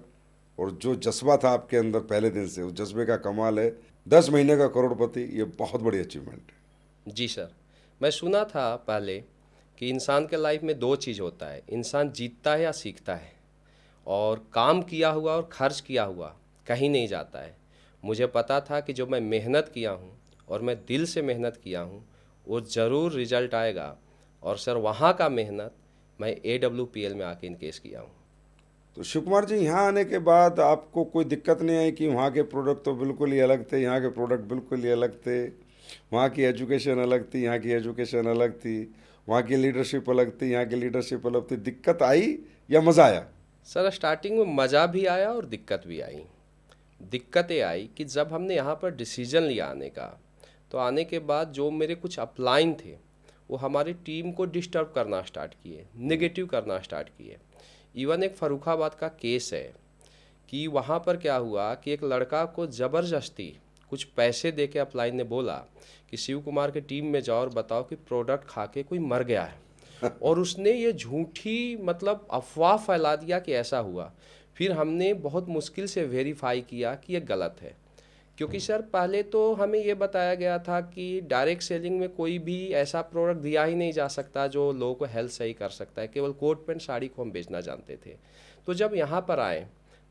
और जो जज्बा था आपके अंदर पहले दिन से, उस जज्बे का कमाल है। 10 महीने का करोड़पति, ये बहुत बड़ी अचीवमेंट है। जी सर, मैं सुना था पहले कि इंसान के लाइफ में 2 चीज़ होता है, इंसान जीतता है या सीखता है। और काम किया हुआ और खर्च किया हुआ कहीं नहीं जाता है। मुझे पता था कि जो मैं मेहनत किया हूँ और मैं दिल से मेहनत किया हूँ वो ज़रूर रिजल्ट आएगा। और सर वहाँ का मेहनत मैं AWPL में आके इनकेस किया हूँ। तो शिव कुमार जी, यहाँ आने के बाद आपको कोई दिक्कत नहीं आई कि वहाँ के प्रोडक्ट तो बिल्कुल ही अलग थे, यहाँ के प्रोडक्ट बिल्कुल ही अलग थे, वहाँ की एजुकेशन अलग थी, यहाँ की एजुकेशन अलग थी, वहाँ की लीडरशिप अलग थी, यहाँ की लीडरशिप अलग थी? दिक्कत आई या मज़ा आया? सर स्टार्टिंग में मज़ा भी आया और दिक्कत भी आई। दिक्कतें आई कि जब हमने यहाँ पर डिसीजन लिया आने का, तो आने के बाद जो मेरे कुछ अपलाइन थे वो हमारी टीम को डिस्टर्ब करना स्टार्ट किए, नेगेटिव करना स्टार्ट किए। इवन एक फर्रुखाबाद का केस है कि वहाँ पर क्या हुआ कि एक लड़का को ज़बरदस्ती कुछ पैसे दे के अपलाइन ने बोला कि शिव कुमार के टीम में जाओ और बताओ कि प्रोडक्ट खा के कोई मर गया है। और उसने ये झूठी मतलब अफवाह फैला दिया कि ऐसा हुआ। फिर हमने बहुत मुश्किल से वेरीफाई किया कि ये गलत है, क्योंकि सर पहले तो हमें ये बताया गया था कि डायरेक्ट सेलिंग में कोई भी ऐसा प्रोडक्ट दिया ही नहीं जा सकता जो लोगों को हेल्थ सही कर सकता है, केवल कोट पैंट साड़ी को हम बेचना जानते थे। तो जब यहाँ पर आए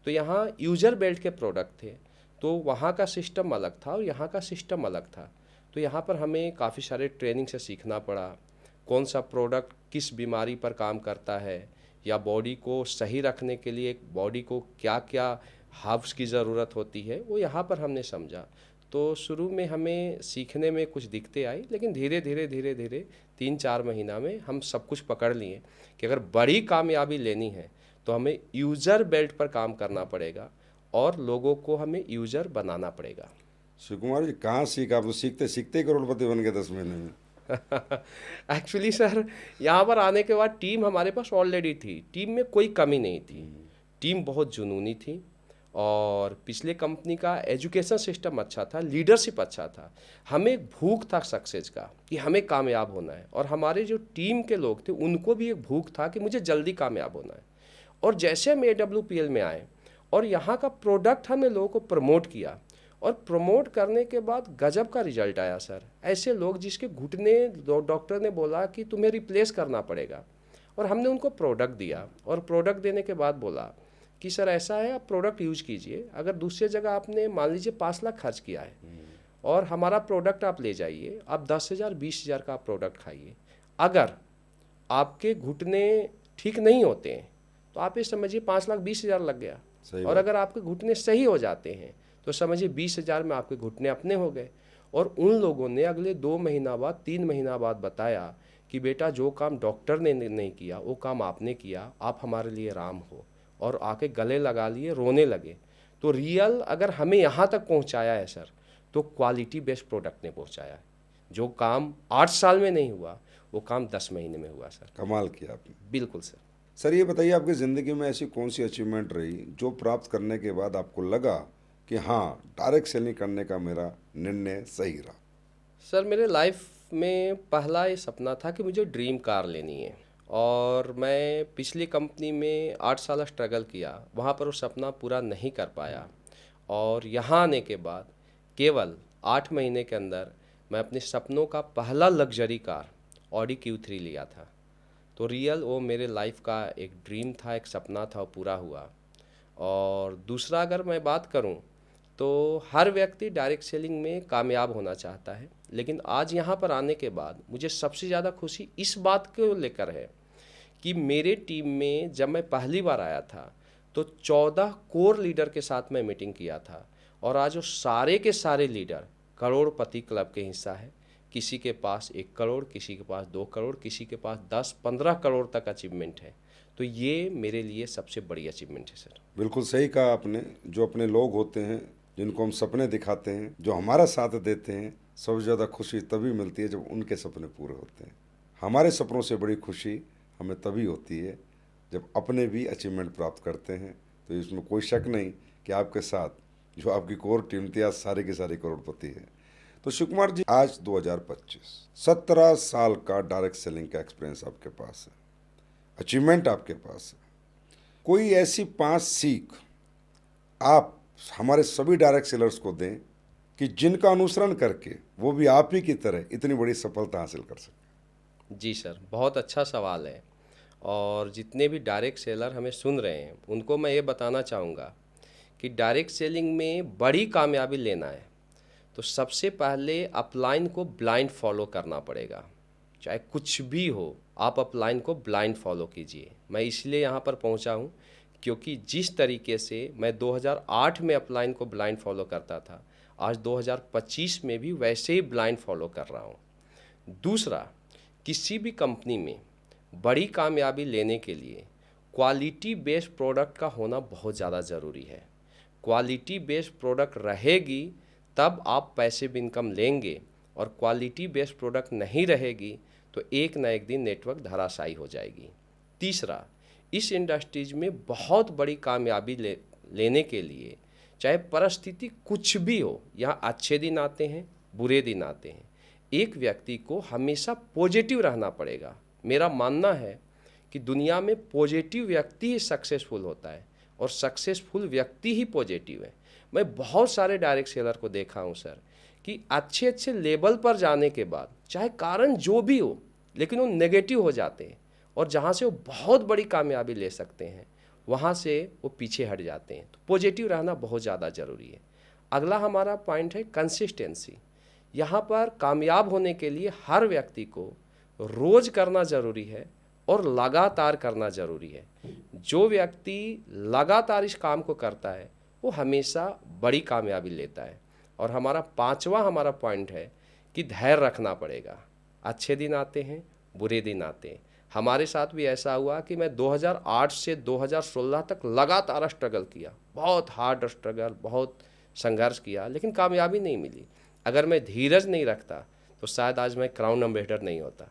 तो यहाँ यूजर बेल्ट के प्रोडक्ट थे, तो वहाँ का सिस्टम अलग था और यहाँ का सिस्टम अलग था। तो यहाँ पर हमें काफ़ी सारे ट्रेनिंग से सीखना पड़ा, कौन सा प्रोडक्ट किस बीमारी पर काम करता है, या बॉडी को सही रखने के लिए बॉडी को क्या क्या हर्ब्स की ज़रूरत होती है, वो यहाँ पर हमने समझा। तो शुरू में हमें सीखने में कुछ दिक्कतें आई, लेकिन धीरे धीरे 3-4 महीना में हम सब कुछ पकड़ लिए कि अगर बड़ी कामयाबी लेनी है तो हमें यूज़र बेल्ट पर काम करना पड़ेगा और लोगों को हमें यूज़र बनाना पड़ेगा। शिव कुमार जी, कहाँ सीखा? आप तो सीखते सीखते ही करोड़पति बन गए 10 महीने में। एक्चुअली सर यहाँ पर आने के बाद टीम हमारे पास ऑलरेडी थी, टीम में कोई कमी नहीं थी, टीम बहुत जुनूनी थी और पिछले कंपनी का एजुकेशन सिस्टम अच्छा था, लीडरशिप अच्छा था। हमें एक भूख था सक्सेस का कि हमें कामयाब होना है, और हमारे जो टीम के लोग थे उनको भी एक भूख था कि मुझे जल्दी कामयाब होना है। और जैसे हम AWPL में आए और यहाँ का प्रोडक्ट हमने लोगों को प्रमोट किया, और प्रमोट करने के बाद गजब का रिजल्ट आया सर। ऐसे लोग जिसके घुटने डॉक्टर ने बोला कि तुम्हें रिप्लेस करना पड़ेगा, और हमने उनको प्रोडक्ट दिया, और प्रोडक्ट देने के बाद बोला कि सर ऐसा है, आप प्रोडक्ट यूज कीजिए, अगर दूसरी जगह आपने मान लीजिए 5 लाख खर्च किया है और हमारा प्रोडक्ट आप ले जाइए, आप 10,000 20,000 का प्रोडक्ट खाइए। अगर आपके घुटने ठीक नहीं होते हैं तो आप ये समझिए 5,20,000 लग गया, और अगर आपके घुटने सही हो जाते हैं तो समझिए 20,000 में आपके घुटने अपने हो गए। और उन लोगों ने अगले 2 महीना बाद 3 महीना बाद बताया कि बेटा जो काम डॉक्टर ने नहीं किया वो काम आपने किया, आप हमारे लिए राम हो, और आके गले लगा लिए, रोने लगे। तो रियल अगर हमें यहाँ तक पहुँचाया है सर, तो क्वालिटी बेस्ड प्रोडक्ट ने पहुँचाया है। जो काम 8 साल में नहीं हुआ वो काम 10 महीने में हुआ सर। कमाल किया आपने। बिल्कुल सर। सर ये बताइए, आपकी ज़िंदगी में ऐसी कौन सी अचीवमेंट रही जो प्राप्त करने के बाद आपको लगा कि हाँ, डायरेक्ट सेलिंग करने का मेरा निर्णय सही रहा? सर मेरे लाइफ में पहला ये सपना था कि मुझे ड्रीम कार लेनी है, और मैं पिछली कंपनी में 8 साल स्ट्रगल किया, वहाँ पर वो सपना पूरा नहीं कर पाया। और यहाँ आने के बाद केवल 8 महीने के अंदर मैं अपने सपनों का पहला लग्जरी कार ऑडी Q3 लिया था। तो रियल वो मेरे लाइफ का एक ड्रीम था, एक सपना था, वो पूरा हुआ। और दूसरा अगर मैं बात करूं तो हर व्यक्ति डायरेक्ट सेलिंग में कामयाब होना चाहता है, लेकिन आज यहाँ पर आने के बाद मुझे सबसे ज़्यादा खुशी इस बात को लेकर है कि मेरे टीम में जब मैं पहली बार आया था तो 14 कोर लीडर के साथ मैं मीटिंग किया था, और आज वो सारे के सारे लीडर करोड़पति क्लब के हिस्सा है। किसी के पास 1 करोड़, किसी के पास 2 करोड़, किसी के पास 10-15 करोड़ तक अचीवमेंट है। तो ये मेरे लिए सबसे बड़ी अचीवमेंट है सर। बिल्कुल सही कहा आपने। जो अपने लोग होते हैं, जिनको हम सपने दिखाते हैं, जो हमारा साथ देते हैं, सबसे ज़्यादा खुशी तभी मिलती है जब उनके सपने पूरे होते हैं। हमारे सपनों से बड़ी खुशी हमें तभी होती है जब अपने भी अचीवमेंट प्राप्त करते हैं। तो इसमें कोई शक नहीं कि आपके साथ जो आपकी कोर टीम थी आज सारी की सारी करोड़पति है। तो शिव कुमार जी, आज 2025, 17 साल का डायरेक्ट सेलिंग का एक्सपीरियंस आपके पास है, अचीवमेंट आपके पास है। कोई ऐसी 5 सीख आप हमारे सभी डायरेक्ट सेलर्स को दें कि जिनका अनुसरण करके वो भी आप ही की तरह इतनी बड़ी सफलता हासिल कर सकें। जी सर, बहुत अच्छा सवाल है। और जितने भी डायरेक्ट सेलर हमें सुन रहे हैं उनको मैं ये बताना चाहूँगा कि डायरेक्ट सेलिंग में बड़ी कामयाबी लेना है तो सबसे पहले अपलाइन को ब्लाइंड फॉलो करना पड़ेगा। चाहे कुछ भी हो, आप अपलाइन को ब्लाइंड फॉलो कीजिए। मैं इसलिए यहाँ पर पहुँचा हूँ क्योंकि जिस तरीके से मैं 2008 में अपलाइन को ब्लाइंड फॉलो करता था, आज 2025 में भी वैसे ही ब्लाइंड फॉलो कर रहा हूँ। दूसरा, किसी भी कंपनी में बड़ी कामयाबी लेने के लिए क्वालिटी बेस्ड प्रोडक्ट का होना बहुत ज़्यादा ज़रूरी है। क्वालिटी बेस्ड प्रोडक्ट रहेगी तब आप पैसिव इनकम लेंगे, और क्वालिटी बेस्ड प्रोडक्ट नहीं रहेगी तो एक ना एक दिन नेटवर्क धराशायी हो जाएगी। तीसरा, इस इंडस्ट्रीज में बहुत बड़ी कामयाबी लेने के लिए चाहे परिस्थिति कुछ भी हो, यहाँ अच्छे दिन आते हैं, बुरे दिन आते हैं, एक व्यक्ति को हमेशा पॉजिटिव रहना पड़ेगा। मेरा मानना है कि दुनिया में पॉजिटिव व्यक्ति ही सक्सेसफुल होता है, और सक्सेसफुल व्यक्ति ही पॉजिटिव है। मैं बहुत सारे डायरेक्ट सेलर को देखा हूँ सर कि अच्छे अच्छे लेवल पर जाने के बाद चाहे कारण जो भी हो, लेकिन वो नेगेटिव हो जाते हैं, और जहाँ से वो बहुत बड़ी कामयाबी ले सकते हैं वहाँ से वो पीछे हट जाते हैं। तो पॉजिटिव रहना बहुत ज़्यादा ज़रूरी है। अगला हमारा पॉइंट है कंसिस्टेंसी। यहाँ पर कामयाब होने के लिए हर व्यक्ति को रोज़ करना ज़रूरी है और लगातार करना ज़रूरी है। जो व्यक्ति लगातार इस काम को करता है वो हमेशा बड़ी कामयाबी लेता है। और हमारा पांचवा हमारा पॉइंट है कि धैर्य रखना पड़ेगा। अच्छे दिन आते हैं, बुरे दिन आते हैं। हमारे साथ भी ऐसा हुआ कि मैं 2008 से 2016 तक लगातार स्ट्रगल किया, बहुत हार्ड स्ट्रगल, बहुत संघर्ष किया, लेकिन कामयाबी नहीं मिली। अगर मैं धीरज नहीं रखता तो शायद आज मैं क्राउन एम्बेसडर नहीं होता।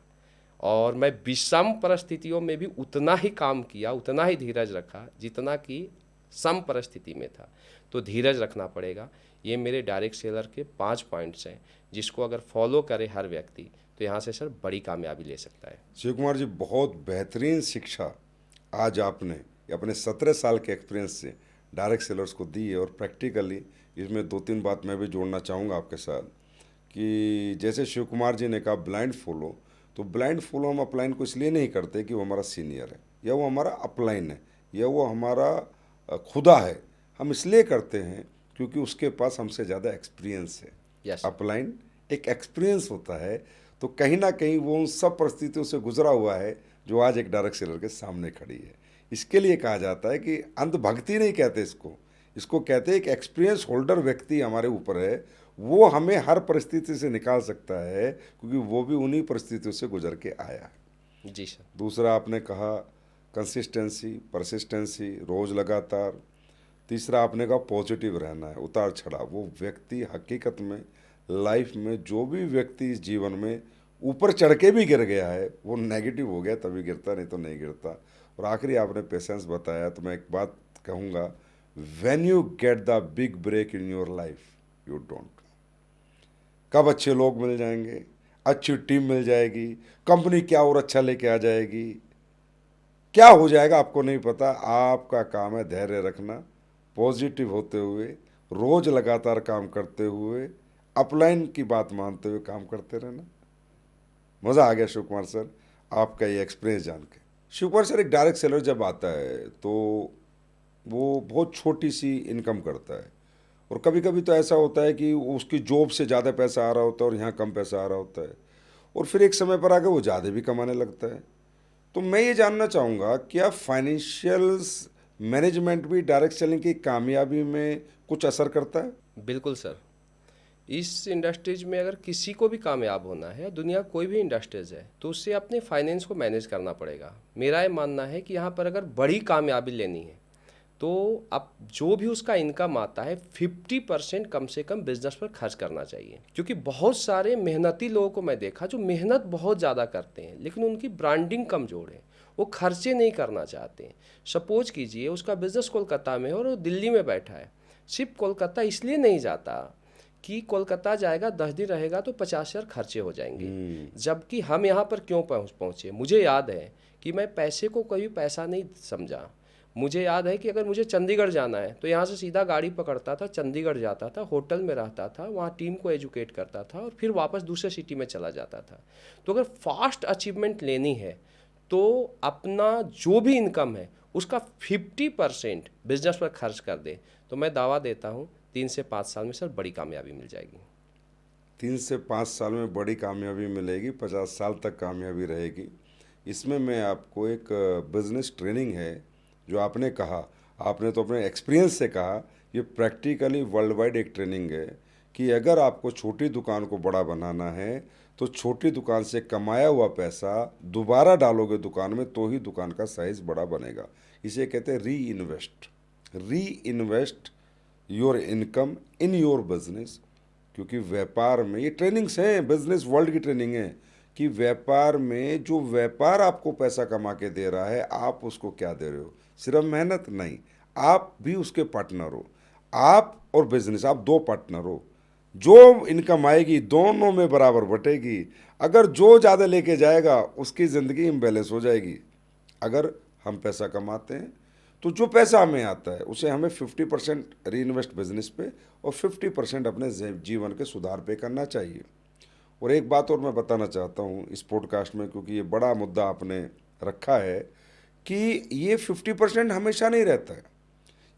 और मैं विषम परिस्थितियों में भी उतना ही काम किया, उतना ही धीरज रखा जितना कि सम परिस्थिति में था। तो धीरज रखना पड़ेगा। ये मेरे डायरेक्ट सेलर के 5 पॉइंट्स हैं जिसको अगर फॉलो करे हर व्यक्ति तो यहाँ से सर बड़ी कामयाबी ले सकता है। शिव कुमार जी, बहुत बेहतरीन शिक्षा आज आपने अपने 17 साल के एक्सपीरियंस से डायरेक्ट सेलर्स को दी है। और प्रैक्टिकली इसमें 2-3 बात मैं भी जोड़ना चाहूँगा आपके साथ कि जैसे शिव कुमार जी ने कहा ब्लाइंड फॉलो, तो ब्लाइंड फॉलो हम अपलाइन को इसलिए नहीं करते कि वो हमारा सीनियर है या वो हमारा अपलाइन है या वो हमारा खुदा है। हम इसलिए करते हैं क्योंकि उसके पास हमसे ज़्यादा एक्सपीरियंस है। Yes. अपलाइन एक एक्सपीरियंस होता है, तो कहीं ना कहीं वो उन सब परिस्थितियों से गुजरा हुआ है जो आज एक डायरेक्ट सेलर के सामने खड़ी है। इसके लिए कहा जाता है कि अंधभक्ति नहीं कहते इसको कहते हैं एक एक्सपीरियंस होल्डर व्यक्ति हमारे ऊपर है, वो हमें हर परिस्थिति से निकाल सकता है क्योंकि वो भी उन्हीं परिस्थितियों से गुजर के आया है। जी सर। दूसरा आपने कहा कंसिस्टेंसी, परसिस्टेंसी, रोज़ लगातार। तीसरा आपने कहा पॉजिटिव रहना है, उतार चढ़ाव। वो व्यक्ति हकीकत में लाइफ में जो भी व्यक्ति इस जीवन में ऊपर चढ़ के भी गिर गया है वो नेगेटिव हो गया तभी गिरता, नहीं तो नहीं गिरता। और आखिरी आपने पेशेंस बताया, तो मैं एक बात कहूँगा, when you get the big break in your life you don't कब अच्छे लोग मिल जाएंगे, अच्छी टीम मिल जाएगी, कंपनी क्या और अच्छा लेके आ जाएगी, क्या हो जाएगा आपको नहीं पता। आपका काम है धैर्य रखना, पॉजिटिव होते हुए, रोज लगातार काम करते हुए, अपलाइन की बात मानते हुए काम करते रहना। मज़ा आ गया शिव कुमार सर आपका ये एक्सपीरियंस जान के। शिव कुमार सर, एक डायरेक्ट सेलर जब आता है तो वो बहुत छोटी सी इनकम करता है, और कभी कभी तो ऐसा होता है कि उसकी जॉब से ज़्यादा पैसा आ रहा होता है और यहाँ कम पैसा आ रहा होता है, और फिर एक समय पर आके वो ज़्यादा भी कमाने लगता है। तो मैं ये जानना चाहूँगा, क्या फाइनेंशियल मैनेजमेंट भी डायरेक्ट सेलिंग की कामयाबी में कुछ असर करता है? बिल्कुल सर। इस इंडस्ट्रीज में अगर किसी को भी कामयाब होना है, दुनिया कोई भी इंडस्ट्रीज है, तो उससे अपने फाइनेंस को मैनेज करना पड़ेगा। मेरा ये मानना है कि यहाँ पर अगर बड़ी कामयाबी लेनी है तो अब जो भी उसका इनकम आता है 50% कम से कम बिजनेस पर खर्च करना चाहिए। क्योंकि बहुत सारे मेहनती लोगों को मैं देखा जो मेहनत बहुत ज़्यादा करते हैं लेकिन उनकी ब्रांडिंग कमज़ोर है, वो खर्चे नहीं करना चाहते। सपोज कीजिए उसका बिजनेस कोलकाता में है और वो दिल्ली में बैठा है, सिर्फ कोलकाता इसलिए नहीं जाता कि कोलकाता जाएगा 10 दिन रहेगा तो 50,000 खर्चे हो जाएंगे, जबकि हम यहाँ पर क्यों पहुँचे। मुझे याद है कि मैं पैसे को कभी पैसा नहीं समझा। मुझे याद है कि अगर मुझे चंडीगढ़ जाना है तो यहाँ से सीधा गाड़ी पकड़ता था, चंडीगढ़ जाता था, होटल में रहता था, वहाँ टीम को एजुकेट करता था और फिर वापस दूसरे सिटी में चला जाता था। तो अगर फास्ट अचीवमेंट लेनी है तो अपना जो भी इनकम है उसका 50% बिजनेस पर खर्च कर दे, तो मैं दावा देता हूँ 3 से 5 साल में सर बड़ी कामयाबी मिल जाएगी। 3 से 5 साल में बड़ी कामयाबी मिलेगी, 50 साल तक कामयाबी रहेगी। इसमें मैं आपको एक बिजनेस ट्रेनिंग है जो आपने कहा, आपने तो अपने एक्सपीरियंस से कहा, ये प्रैक्टिकली वर्ल्ड वाइड एक ट्रेनिंग है कि अगर आपको छोटी दुकान को बड़ा बनाना है तो छोटी दुकान से कमाया हुआ पैसा दोबारा डालोगे दुकान में तो ही दुकान का साइज बड़ा बनेगा। इसे कहते हैं री इन्वेस्ट। री invest your income in your business. क्योंकि व्यापार में ये ट्रेनिंग्स हैं, बिजनेस वर्ल्ड की ट्रेनिंग है कि व्यापार में जो व्यापार आपको पैसा कमा के दे रहा है आप उसको क्या दे रहे हो, सिर्फ मेहनत नहीं, आप भी उसके पार्टनर हो। आप और बिजनेस, आप दो पार्टनर हो। जो इनकम आएगी दोनों में बराबर बटेगी। अगर जो ज़्यादा लेके जाएगा उसकी ज़िंदगी इम्बैलेंस हो जाएगी। अगर हम पैसा कमाते हैं तो जो पैसा हमें आता है उसे हमें 50% री इन्वेस्ट बिजनेस पे और 50% अपने जीवन के सुधार पे करना चाहिए। और एक बात और मैं बताना चाहता हूँ इस पॉडकास्ट में, क्योंकि ये बड़ा मुद्दा आपने रखा है, कि ये 50% हमेशा नहीं रहता है।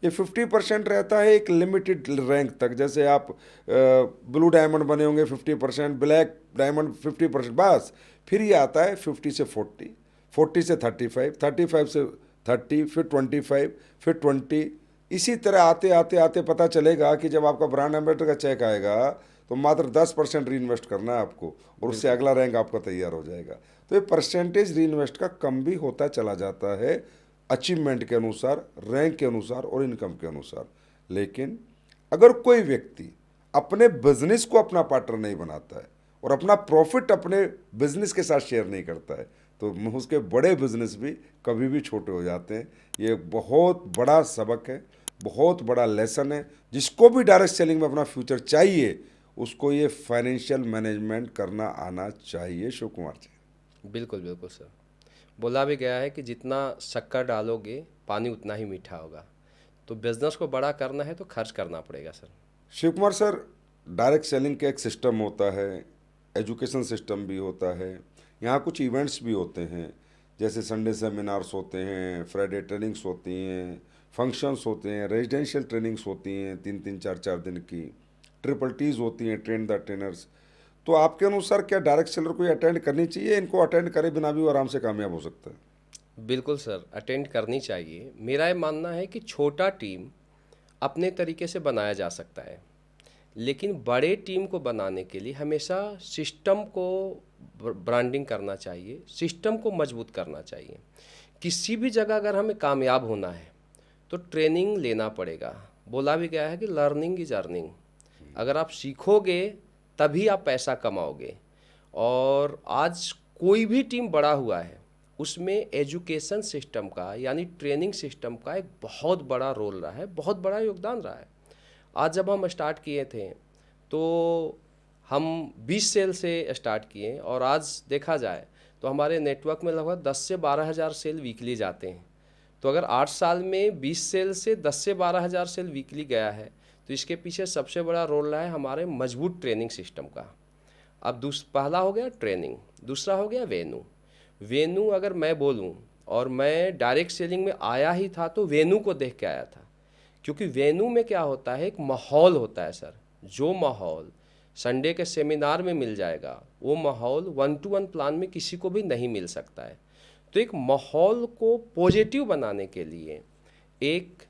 ये 50% रहता है एक लिमिटेड रैंक तक। जैसे आप ब्लू डायमंड बने होंगे 50%, ब्लैक डायमंड 50%, बस। फिर ये आता है 50 से 40, 40 से 35, 35 से 30, फिर 25, फिर 20। इसी तरह आते आते आते पता चलेगा कि जब आपका ब्रांड एम्बेसडर का चेक आएगा तो मात्र 10% री इन्वेस्ट करना है आपको, और उससे अगला रैंक आपका तैयार हो जाएगा। तो ये परसेंटेज री इन्वेस्ट का कम भी होता चला जाता है अचीवमेंट के अनुसार, रैंक के अनुसार और इनकम के अनुसार। लेकिन अगर कोई व्यक्ति अपने बिजनेस को अपना पार्टनर नहीं बनाता है और अपना प्रॉफिट अपने बिजनेस के साथ शेयर नहीं करता है तो उसके बड़े बिजनेस भी कभी भी छोटे हो जाते हैं। ये बहुत बड़ा सबक है, बहुत बड़ा लेसन है। जिसको भी डायरेक्ट सेलिंग में अपना फ्यूचर चाहिए उसको ये फाइनेंशियल मैनेजमेंट करना आना चाहिए। शिव कुमार जी, बिल्कुल बिल्कुल सर। बोला भी गया है कि जितना शक्कर डालोगे पानी उतना ही मीठा होगा। तो बिजनेस को बड़ा करना है तो खर्च करना पड़ेगा sir. Shiv Kumar sir, direct selling का एक सिस्टम होता है, एजुकेशन सिस्टम भी होता है, यहाँ कुछ इवेंट्स भी होते हैं, जैसे संडे सेमिनार्स होते हैं, फ्राइडे ट्रेनिंग्स होती हैं, फंक्शंस होते हैं, रेजिडेंशियल ट्रेनिंग्स होती हैं 3-3, 4-4 दिन की, ट्रिपल टीज होती हैं, ट्रेन द ट्रेनर्स। तो आपके अनुसार क्या डायरेक्ट सेलर को अटेंड करनी चाहिए? इनको अटेंड करे बिना भी वो आराम से कामयाब हो सकता है? बिल्कुल सर, अटेंड करनी चाहिए। मेरा ये मानना है कि छोटा टीम अपने तरीके से बनाया जा सकता है, लेकिन बड़े टीम को बनाने के लिए हमेशा सिस्टम को ब्रांडिंग करना चाहिए, सिस्टम को मजबूत करना चाहिए। किसी भी जगह अगर हमें कामयाब होना है तो ट्रेनिंग लेना पड़ेगा। बोला भी गया है कि लर्निंग इज अर्निंग। अगर आप सीखोगे तभी आप पैसा कमाओगे। और आज कोई भी टीम बड़ा हुआ है उसमें एजुकेशन सिस्टम का यानी ट्रेनिंग सिस्टम का एक बहुत बड़ा रोल रहा है, बहुत बड़ा योगदान रहा है। आज जब हम स्टार्ट किए थे तो हम 20 सेल से स्टार्ट किए और आज देखा जाए तो हमारे नेटवर्क में लगभग 10 से 12 हज़ार सेल वीकली जाते हैं। तो अगर 8 साल में 20 सेल से 10 से 12 हज़ार सेल वीकली गया है, तो इसके पीछे सबसे बड़ा रोल रहा है हमारे मजबूत ट्रेनिंग सिस्टम का। अब पहला हो गया ट्रेनिंग, दूसरा हो गया वेन्यू। वेन्यू अगर मैं बोलूं, और मैं डायरेक्ट सेलिंग में आया ही था तो वेन्यू को देख के आया था, क्योंकि वेन्यू में क्या होता है, एक माहौल होता है सर। जो माहौल संडे के सेमिनार में मिल जाएगा, वो माहौल 1-to-1 प्लान में किसी को भी नहीं मिल सकता है। तो एक माहौल को पॉजिटिव बनाने के लिए एक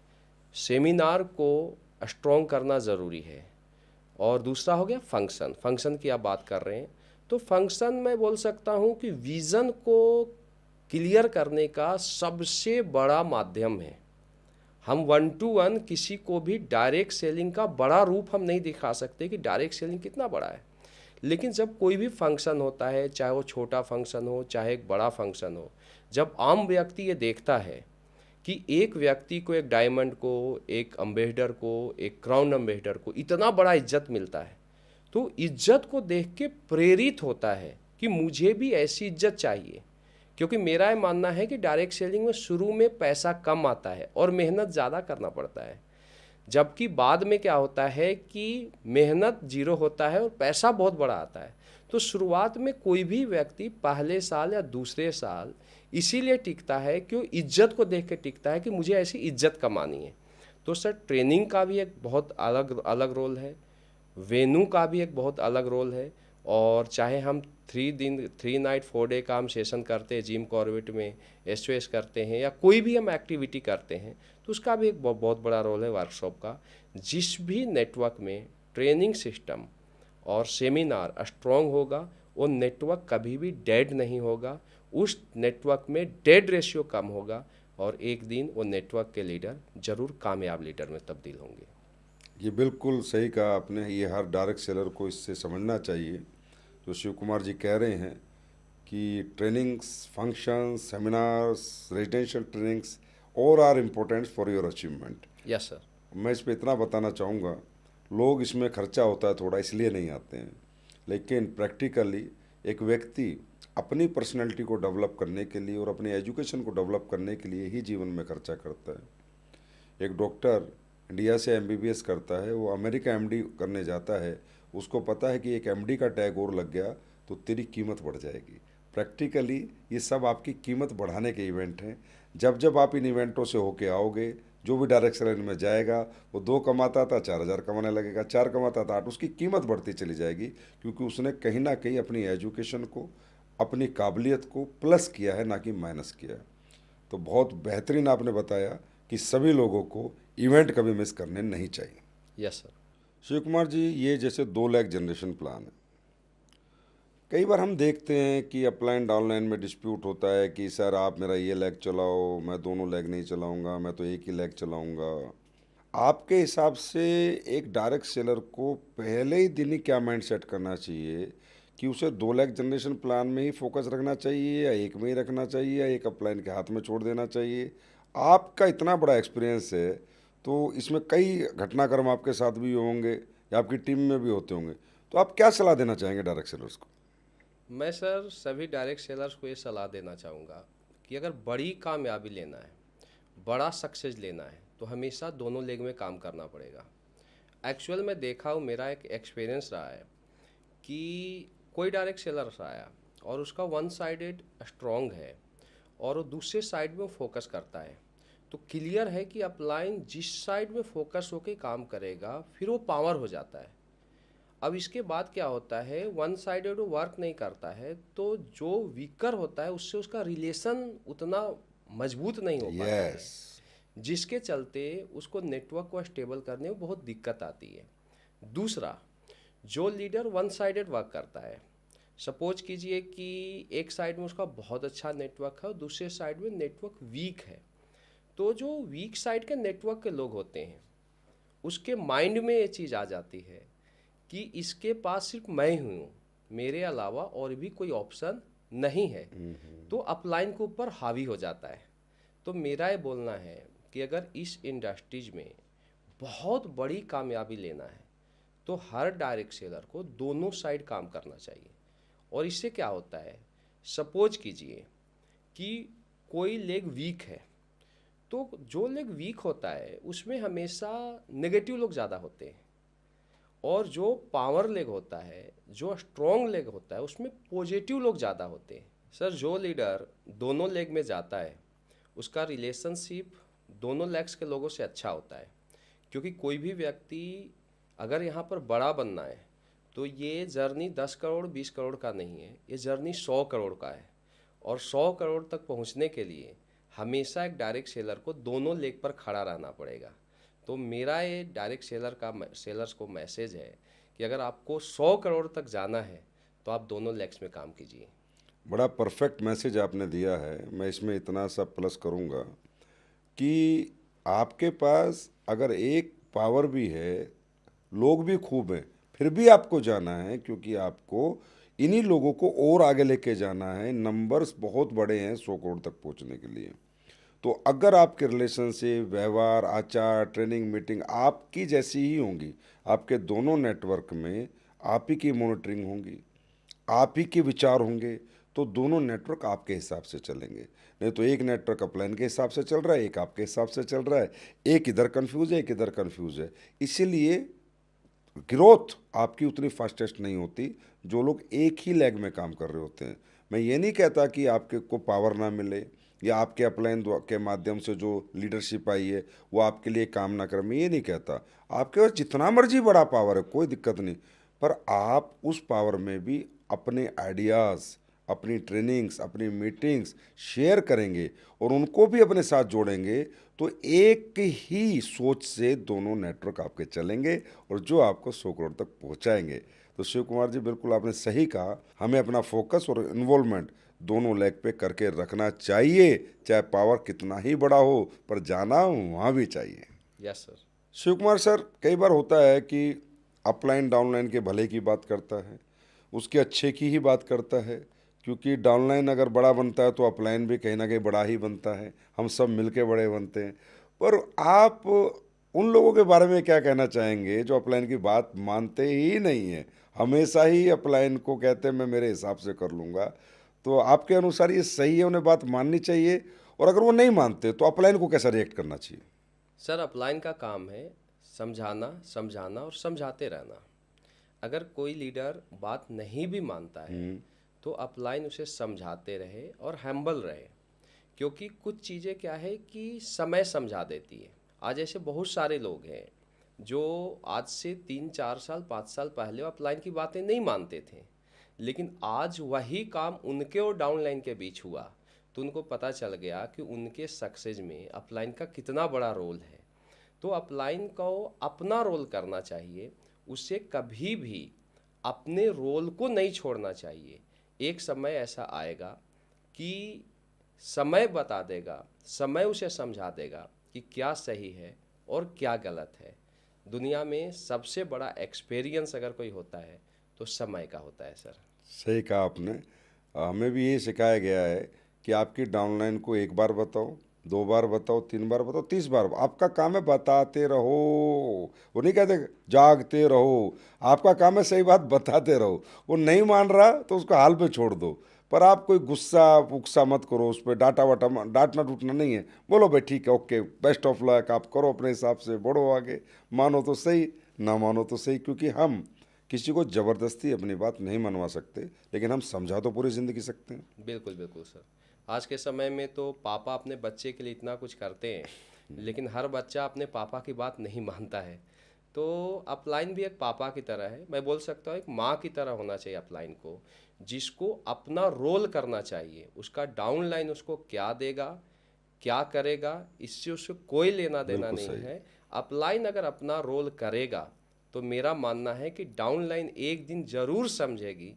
सेमिनार को स्ट्रॉन्ग करना ज़रूरी है। और दूसरा हो गया फंक्शन। फंक्शन की आप बात कर रहे हैं, तो फंक्शन मैं बोल सकता हूँ कि विज़न को क्लियर करने का सबसे बड़ा माध्यम है। हम 1-to-1 किसी को भी डायरेक्ट सेलिंग का बड़ा रूप हम नहीं दिखा सकते कि डायरेक्ट सेलिंग कितना बड़ा है, लेकिन जब कोई भी फंक्शन होता है, चाहे वो छोटा फंक्शन हो चाहे एक बड़ा फंक्शन हो, जब आम व्यक्ति ये देखता है कि एक व्यक्ति को, एक डायमंड को, एक अम्बेसडर को, एक क्राउन अम्बेसडर को इतना बड़ा इज्जत मिलता है, तो इज्जत को देख के प्रेरित होता है कि मुझे भी ऐसी इज्जत चाहिए। क्योंकि मेरा ये मानना है कि डायरेक्ट सेलिंग में शुरू में पैसा कम आता है और मेहनत ज़्यादा करना पड़ता है, जबकि बाद में क्या होता है कि मेहनत जीरो होता है और पैसा बहुत बड़ा आता है। तो शुरुआत में कोई भी व्यक्ति पहले साल या दूसरे साल इसीलिए टिकता है कि वो इज्जत को देख के टिकता है कि मुझे ऐसी इज्जत कमानी है। तो सर ट्रेनिंग का भी एक बहुत अलग अलग रोल है, वेन्यू का भी एक बहुत अलग रोल है। और चाहे हम 3 नाइट 4 डे का हम सेशन करते हैं जिम कॉर्बेट में, SOS करते हैं, या कोई भी हम एक्टिविटी करते हैं, तो उसका भी एक बहुत बड़ा रोल है वर्कशॉप का। जिस भी नेटवर्क में ट्रेनिंग सिस्टम और सेमिनार स्ट्रॉन्ग होगा, वो नेटवर्क कभी भी डेड नहीं होगा। उस नेटवर्क में डेड रेशियो कम होगा और एक दिन वो नेटवर्क के लीडर जरूर कामयाब लीडर में तब्दील होंगे। ये बिल्कुल सही कहा आपने। ये हर डायरेक्ट सेलर को इससे समझना चाहिए जो शिव कुमार जी कह रहे हैं कि trainings, functions, seminars, residential trainings और are important for your achievement. Yes sir. मैं इस पे इतना बताना चाहूँगा, लोग इसमें खर्चा होता है थोड़ा इसलिए नहीं आते हैं, लेकिन प्रैक्टिकली एक व्यक्ति अपनी पर्सनैलिटी को डेवलप करने के लिए और अपनी एजुकेशन को डेवलप करने के लिए ही जीवन में खर्चा करता है। एक डॉक्टर इंडिया से MBBS करता है, वो अमेरिका MD करने जाता है, उसको पता है कि एक MD का टैग और लग गया तो तेरी कीमत बढ़ जाएगी। प्रैक्टिकली ये सब आपकी कीमत बढ़ाने के इवेंट हैं। जब जब आप इन इवेंटों से होके आओगे, जो भी डायरेक्ट सेलिंग में जाएगा वो 2 कमाता था 4000 कमाने लगेगा, 4 कमाता था 8, उसकी कीमत बढ़ती चली जाएगी, क्योंकि उसने कहीं ना कहीं अपनी एजुकेशन को, अपनी काबिलियत को प्लस किया है, ना कि माइनस किया है। तो बहुत बेहतरीन आपने बताया कि सभी लोगों को इवेंट कभी मिस करने नहीं चाहिए। Yes sir. शिव कुमार जी, ये जैसे 2 लाख जनरेशन प्लान है, कई बार हम देखते हैं कि अपलाइन डाउनलाइन में डिस्प्यूट होता है कि सर आप मेरा ये लेग चलाओ, मैं दोनों लेग नहीं चलाऊंगा, मैं तो एक ही लेग चलाऊंगा। आपके हिसाब से एक डायरेक्ट सेलर को पहले ही दिन ही क्या माइंड सेट करना चाहिए कि उसे 2 लाख जनरेशन प्लान में ही फोकस रखना चाहिए, या एक में ही रखना चाहिए, या एक अपलाइन के हाथ में छोड़ देना चाहिए? आपका इतना बड़ा एक्सपीरियंस है, तो इसमें कई घटनाक्रम आपके साथ भी होंगे या आपकी टीम में भी होते होंगे, तो आप क्या सलाह देना चाहेंगे डायरेक्ट सेलर्स को? मैं सर सभी डायरेक्ट सेलर्स को ये सलाह देना चाहूँगा कि अगर बड़ी कामयाबी लेना है, बड़ा सक्सेस लेना है, तो हमेशा दोनों लेग में काम करना पड़ेगा। एक्चुअल में देखा हूँ, मेरा एक एक्सपीरियंस रहा है कि कोई डायरेक्ट सेलर आया और उसका 1 साइडेड स्ट्रॉन्ग है और वो दूसरे साइड में फोकस करता है, तो क्लियर है कि अपलाइन जिस साइड में फोकस होकर काम करेगा फिर वो पावर हो जाता है। अब इसके बाद क्या होता है, 1 साइडेड वो वर्क नहीं करता है, तो जो वीकर होता है उससे उसका रिलेशन उतना मजबूत नहीं हो पाता है, जिसके चलते उसको नेटवर्क को स्टेबल करने में बहुत दिक्कत आती है। दूसरा, जो लीडर 1 साइडेड वर्क करता है, सपोज कीजिए कि एक साइड में उसका बहुत अच्छा नेटवर्क है और दूसरे साइड में नेटवर्क वीक है, तो जो वीक साइड के नेटवर्क के लोग होते हैं उसके माइंड में ये चीज़ आ जाती है कि इसके पास सिर्फ मैं हूँ, मेरे अलावा और भी कोई ऑप्शन नहीं है, तो अपलाइन के ऊपर हावी हो जाता है। तो मेरा ये बोलना है कि अगर इस इंडस्ट्रीज में बहुत बड़ी कामयाबी लेना है तो हर डायरेक्ट सेलर को दोनों साइड काम करना चाहिए। और इससे क्या होता है, सपोज कीजिए कि कोई लेग वीक है, तो जो लेग वीक होता है उसमें हमेशा नेगेटिव लोग ज़्यादा होते हैं, और जो पावर लेग होता है, जो स्ट्रॉन्ग लेग होता है, उसमें पॉजिटिव लोग ज़्यादा होते हैं। सर, जो लीडर दोनों लेग में जाता है उसका रिलेशनशिप दोनों लेग्स के लोगों से अच्छा होता है, क्योंकि कोई भी व्यक्ति अगर यहाँ पर बड़ा बनना है तो ये जर्नी 10 करोड़ 20 करोड़ का नहीं है, ये जर्नी 100 करोड़ का है। और 100 करोड़ तक पहुँचने के लिए हमेशा एक डायरेक्ट सेलर को दोनों लेग पर खड़ा रहना पड़ेगा। तो मेरा ये डायरेक्ट सेलर्स को मैसेज है कि अगर आपको 100 करोड़ तक जाना है तो आप दोनों लेग्स में काम कीजिए। बड़ा परफेक्ट मैसेज आपने दिया है। मैं इसमें इतना सा प्लस करूँगा कि आपके पास अगर एक पावर भी है, लोग भी खूब हैं, फिर भी आपको जाना है, क्योंकि आपको इन्हीं लोगों को और आगे लेके जाना है। नंबर्स बहुत बड़े हैं 100 करोड़ तक पहुंचने के लिए। तो अगर आपके रिलेशनशिप, व्यवहार, आचार, ट्रेनिंग, मीटिंग आपकी जैसी ही होंगी, आपके दोनों नेटवर्क में आप ही की मॉनिटरिंग होंगी, आप ही के विचार होंगे, तो दोनों नेटवर्क आपके हिसाब से चलेंगे। नहीं तो एक नेटवर्क अपलाइन के हिसाब से चल रहा है, एक आपके हिसाब से चल रहा है, एक इधर कंफ्यूज है, एक इधर कंफ्यूज है। इसीलिए ग्रोथ आपकी उतनी फास्टेस्ट नहीं होती जो लोग एक ही लेग में काम कर रहे होते हैं। मैं ये नहीं कहता कि आपके को पावर ना मिले या आपके अपलाइन के माध्यम से जो लीडरशिप आई है वो आपके लिए काम ना करे, मैं ये नहीं कहता। आपके पास जितना मर्जी बड़ा पावर है, कोई दिक्कत नहीं, पर आप उस पावर में भी अपने आइडियाज़, अपनी ट्रेनिंग्स, अपनी मीटिंग्स शेयर करेंगे और उनको भी अपने साथ जोड़ेंगे, तो एक ही सोच से दोनों नेटवर्क आपके चलेंगे और जो आपको 100 करोड़ तक पहुंचाएंगे। तो शिव कुमार जी, बिल्कुल आपने सही कहा, हमें अपना फोकस और इन्वॉल्वमेंट दोनों लेग पे करके रखना चाहिए, चाहे पावर कितना ही बड़ा हो, पर जाना वहाँ भी चाहिए। Yes sir. Shiv Kumar sir, कई बार होता है कि अपलाइन डाउनलाइन के भले की बात करता है, उसके अच्छे की ही बात करता है, क्योंकि डाउनलाइन अगर बड़ा बनता है तो अपलाइन भी कहीं ना कहीं बड़ा ही बनता है, हम सब मिलके बड़े बनते हैं। पर आप उन लोगों के बारे में क्या कहना चाहेंगे जो अपलाइन की बात मानते ही नहीं है, हमेशा ही अपलाइन को कहते हैं मैं मेरे हिसाब से कर लूँगा? तो आपके अनुसार ये सही है, उन्हें बात माननी चाहिए? और अगर वो नहीं मानते तो अपलाइन को कैसा रिएक्ट करना चाहिए? सर, अपलाइन का काम है समझाना, समझाना और समझाते रहना। अगर कोई लीडर बात नहीं भी मानता है तो अपलाइन उसे समझाते रहे और हम्बल रहे, क्योंकि कुछ चीज़ें क्या है कि समय समझा देती है। आज ऐसे बहुत सारे लोग हैं जो आज से 3 4 साल 5 साल पहले अपलाइन की बातें नहीं मानते थे, लेकिन आज वही काम उनके और डाउनलाइन के बीच हुआ तो उनको पता चल गया कि उनके सक्सेस में अपलाइन का कितना बड़ा रोल है। तो अपलाइन को अपना रोल करना चाहिए, उसे कभी भी अपने रोल को नहीं छोड़ना चाहिए। एक समय ऐसा आएगा कि समय बता देगा, समय उसे समझा देगा कि क्या सही है और क्या गलत है। दुनिया में सबसे बड़ा एक्सपीरियंस अगर कोई होता है तो समय का होता है सर। सही कहा आपने। हमें भी ये सिखाया गया है कि आपकी डाउनलाइन को एक बार बताओ, 2 बार बताओ, 3 बार बताओ, 30 बार, आपका काम है बताते रहो। वो नहीं कहते जागते रहो, आपका काम है सही बात बताते रहो। वो नहीं मान रहा तो उसको हाल पे छोड़ दो, पर आप कोई गुस्सा उक्सा मत करो उस पर, डांटा वाटा डांटना टूटना नहीं है। बोलो भाई ठीक है, ओके, बेस्ट ऑफ लक, आप करो अपने हिसाब से, बढ़ो आगे, मानो तो सही, ना मानो तो सही, क्योंकि हम किसी को ज़बरदस्ती अपनी बात नहीं मनवा सकते, लेकिन हम समझा तो पूरी ज़िंदगी सकते हैं। बिल्कुल बिल्कुल सर। आज के समय में तो पापा अपने बच्चे के लिए इतना कुछ करते हैं, लेकिन हर बच्चा अपने पापा की बात नहीं मानता है। तो अपलाइन भी एक पापा की तरह है, मैं बोल सकता हूँ एक माँ की तरह होना चाहिए अपलाइन को, जिसको अपना रोल करना चाहिए। उसका डाउनलाइन उसको क्या देगा, क्या करेगा, इससे उससे कोई लेना देना बिल्कुल नहीं सही। है। अपलाइन अगर अपना रोल करेगा तो मेरा मानना है कि डाउनलाइन एक दिन ज़रूर समझेगी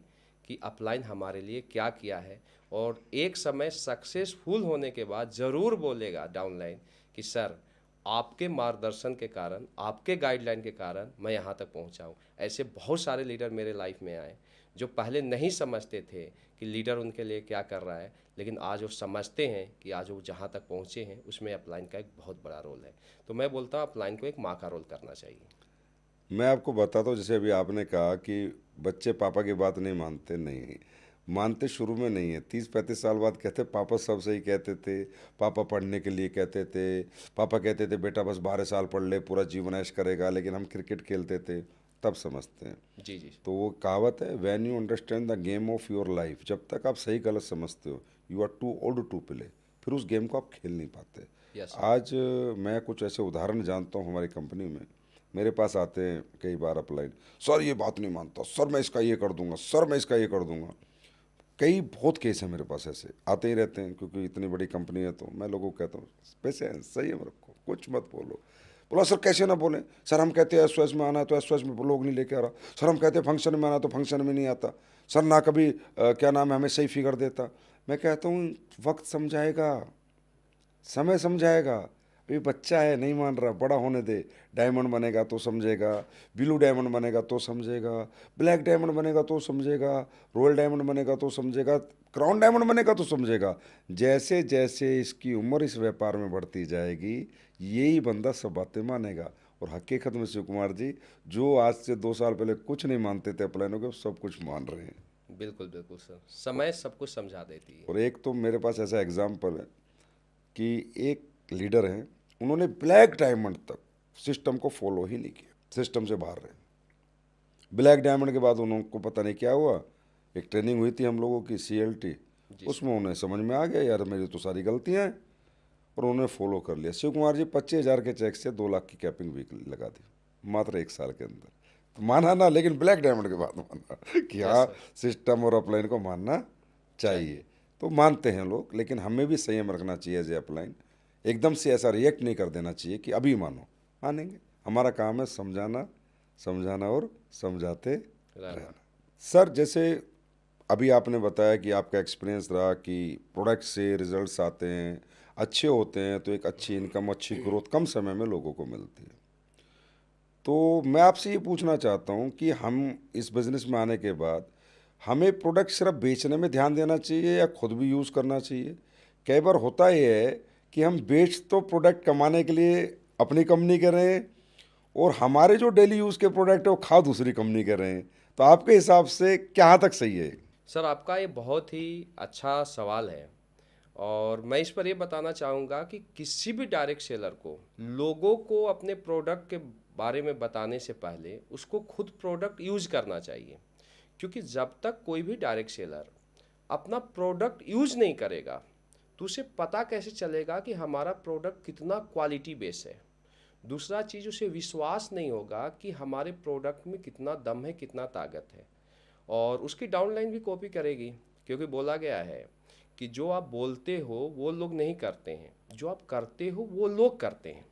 कि अपलाइन हमारे लिए क्या किया है, और एक समय सक्सेसफुल होने के बाद ज़रूर बोलेगा डाउनलाइन कि सर, आपके मार्गदर्शन के कारण, आपके गाइडलाइन के कारण मैं यहाँ तक पहुँचा हूँ। ऐसे बहुत सारे लीडर मेरे लाइफ में आए जो पहले नहीं समझते थे कि लीडर उनके लिए क्या कर रहा है, लेकिन आज वो समझते हैं कि आज वो जहाँ तक पहुँचे हैं उसमें अपलाइन का एक बहुत बड़ा रोल है। तो मैं बोलता हूँ अपलाइन को एक माँ का रोल करना चाहिए। मैं आपको बताता हूँ, जैसे अभी आपने कहा कि बच्चे पापा की बात नहीं मानते, नहीं, मानते शुरू में नहीं है, 30-35 साल बाद कहते पापा सब सही कहते थे, पापा पढ़ने के लिए कहते थे, पापा कहते थे बेटा बस 12 साल पढ़ ले पूरा जीवन ऐश करेगा, लेकिन हम क्रिकेट खेलते थे, तब समझते हैं। जी जी। तो वो कहावत है, when you understand the game of your life, जब तक आप सही गलत समझते हो, you are too old to play, फिर उस गेम को आप खेल नहीं पाते। यस। आज मैं कुछ ऐसे उदाहरण जानता हूँ हमारी कंपनी में, मेरे पास आते हैं कई बार अपलाइन, सर ये बात नहीं मानता, सर मैं इसका ये कर दूंगा, सर मैं इसका ये कर दूंगा। कई बहुत केस है मेरे पास ऐसे आते ही रहते हैं, क्योंकि इतनी बड़ी कंपनी है। तो मैं लोगों को कहता हूँ पैसे सही है, रखो, कुछ मत बोलो। बोला सर कैसे ना बोलें, सर हम कहते हैं एस में आना है तो एस में लोग नहीं लेके आ रहा, सर हम कहते हैं फंक्शन में आना तो फंक्शन में नहीं आता, सर ना कभी क्या नाम है हमें सही फिगर देता। मैं कहता हूँ वक्त समझाएगा, समय समझाएगा, अभी बच्चा है नहीं मान रहा, बड़ा होने दे, डायमंड बनेगा तो समझेगा, ब्लू डायमंड बनेगा तो समझेगा, ब्लैक डायमंड बनेगा तो समझेगा, रॉयल डायमंड बनेगा तो समझेगा, क्राउन डायमंड बनेगा तो समझेगा। जैसे जैसे इसकी उम्र इस व्यापार में बढ़ती जाएगी, यही बंदा सब बातें मानेगा। और हकीकत में शिव कुमार जी, जो आज से 2 साल पहले कुछ नहीं मानते थे प्लानों के, सब कुछ मान रहे हैं। बिल्कुल बिल्कुल सर, समय सब कुछ समझा देती है। और एक तो मेरे पास ऐसा एग्जाम्पल है कि एक लीडर हैं, उन्होंने ब्लैक डायमंड तक सिस्टम को फॉलो ही नहीं किया, सिस्टम से बाहर रहे। ब्लैक डायमंड के बाद उनको पता नहीं क्या हुआ, एक ट्रेनिंग हुई थी हम लोगों की CLT, उसमें उन्हें समझ में आ गया यार मेरी तो सारी गलतियां हैं, और उन्होंने फॉलो कर लिया। शिव कुमार जी 25,000 के चेक से 2 लाख की कैपिंग भी लगा दी मात्र 1 साल के अंदर। तो माना ना, लेकिन ब्लैक डायमंड के बाद माना कि हाँ सिस्टम और अपलाइन को मानना चाहिए। तो मानते हैं लोग, लेकिन हमें भी संयम रखना चाहिए एज ए अपलाइन। एकदम से ऐसा रिएक्ट नहीं कर देना चाहिए कि अभी मानो, मानेंगे। हमारा काम है समझाना, समझाना और समझाते रहना। सर जैसे अभी आपने बताया कि आपका एक्सपीरियंस रहा कि प्रोडक्ट से रिजल्ट्स आते हैं, अच्छे होते हैं, तो एक अच्छी इनकम, अच्छी ग्रोथ कम समय में लोगों को मिलती है। तो मैं आपसे ये पूछना चाहता हूँ कि हम इस बिज़नेस में आने के बाद हमें प्रोडक्ट सिर्फ बेचने में ध्यान देना चाहिए या खुद भी यूज़ करना चाहिए? कई बार होता ये है कि हम बेच तो प्रोडक्ट कमाने के लिए अपनी कंपनी के रहे हैं, और हमारे जो डेली यूज़ के प्रोडक्ट है वो खा दूसरी कंपनी के रहे हैं। तो आपके हिसाब से क्या हद तक सही है? सर आपका ये बहुत ही अच्छा सवाल है, और मैं इस पर ये बताना चाहूँगा कि किसी भी डायरेक्ट सेलर को लोगों को अपने प्रोडक्ट के बारे में बताने से पहले उसको खुद प्रोडक्ट यूज करना चाहिए। क्योंकि जब तक कोई भी डायरेक्ट सेलर अपना प्रोडक्ट यूज नहीं करेगा तो उसे पता कैसे चलेगा कि हमारा प्रोडक्ट कितना क्वालिटी बेस है। दूसरा चीज़, उसे विश्वास नहीं होगा कि हमारे प्रोडक्ट में कितना दम है, कितना ताकत है, और उसकी डाउनलाइन भी कॉपी करेगी। क्योंकि बोला गया है कि जो आप बोलते हो वो लोग नहीं करते हैं, जो आप करते हो वो लोग करते हैं।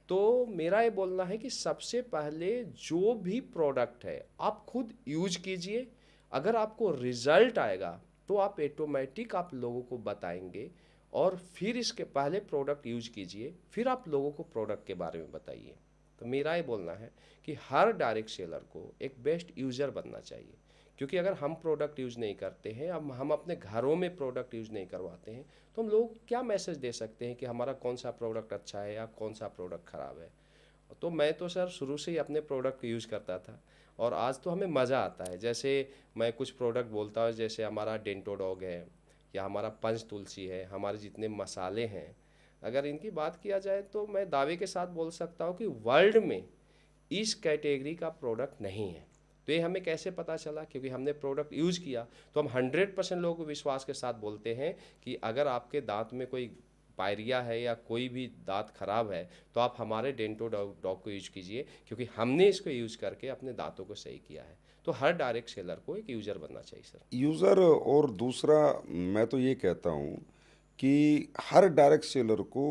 तो मेरा ये बोलना है कि सबसे पहले जो भी प्रोडक्ट है आप खुद यूज कीजिए। अगर आपको रिजल्ट आएगा तो आप ऑटोमेटिक आप लोगों को बताएंगे, और फिर इसके पहले प्रोडक्ट यूज कीजिए, फिर आप लोगों को प्रोडक्ट के बारे में बताइए। तो मेरा ये बोलना है कि हर डायरेक्ट सेलर को एक बेस्ट यूज़र बनना चाहिए। क्योंकि अगर हम प्रोडक्ट यूज़ नहीं करते हैं, अब हम अपने घरों में प्रोडक्ट यूज़ नहीं करवाते हैं, तो हम लोगों को क्या मैसेज दे सकते हैं कि हमारा कौन सा प्रोडक्ट अच्छा है या कौन सा प्रोडक्ट ख़राब है। तो मैं तो सर शुरू से ही अपने प्रोडक्ट यूज़ करता था, और आज तो हमें मज़ा आता है। जैसे मैं कुछ प्रोडक्ट बोलता हूँ, जैसे हमारा डेंटो डॉग है या हमारा पंच तुलसी है, हमारे जितने मसाले हैं, अगर इनकी बात किया जाए तो मैं दावे के साथ बोल सकता हूँ कि वर्ल्ड में इस कैटेगरी का प्रोडक्ट नहीं है। तो ये हमें कैसे पता चला? क्योंकि हमने प्रोडक्ट यूज़ किया। तो हम 100% लोगों को विश्वास के साथ बोलते हैं कि अगर आपके दांत में कोई पायरिया है या कोई भी दांत खराब है तो आप हमारे डेंटो डॉग को यूज कीजिए, क्योंकि हमने इसको यूज करके अपने दांतों को सही किया है। तो हर डायरेक्ट सेलर को एक यूज़र बनना चाहिए सर। यूज़र, और दूसरा मैं तो ये कहता हूँ कि हर डायरेक्ट सेलर को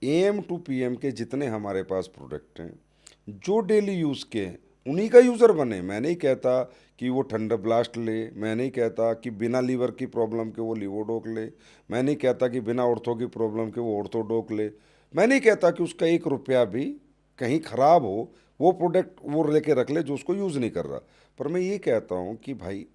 AM to PM के जितने हमारे पास प्रोडक्ट हैं जो डेली यूज़ के हैं उन्हीं का यूज़र बने। मैं नहीं कहता कि वो थंडर ब्लास्ट ले, मैं नहीं कहता कि बिना लीवर की प्रॉब्लम के वो लिवोडोक ले, मैं नहीं कहता कि बिना ऑर्थो की प्रॉब्लम के वो ऑर्थोडोक ले, मैं नहीं कहता कि उसका 1 रुपया भी कहीं ख़राब हो वो प्रोडक्ट वो लेके रख ले जो उसको यूज़ नहीं कर रहा। पर मैं ये कहता हूँ कि भाई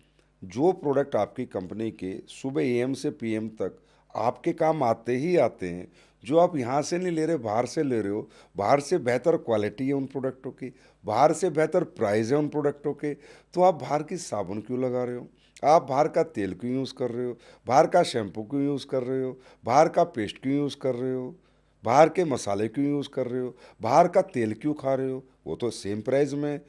जो प्रोडक्ट आपकी कंपनी के सुबह AM से PM तक आपके काम आते ही आते हैं, जो आप यहाँ से नहीं ले रहे बाहर से ले रहे हो, बाहर से बेहतर क्वालिटी है उन प्रोडक्टों की, बाहर से बेहतर प्राइस है उन प्रोडक्टों के, तो आप बाहर की साबुन क्यों लगा रहे हो? आप बाहर का तेल क्यों यूज़ कर रहे हो, बाहर का शैम्पू क्यों यूज़ कर रहे हो, बाहर का पेस्ट क्यों यूज़ कर रहे हो, बाहर के मसाले क्यों यूज़ कर रहे हो, बाहर का तेल क्यों खा रहे हो, वो तो सेम प्राइस में।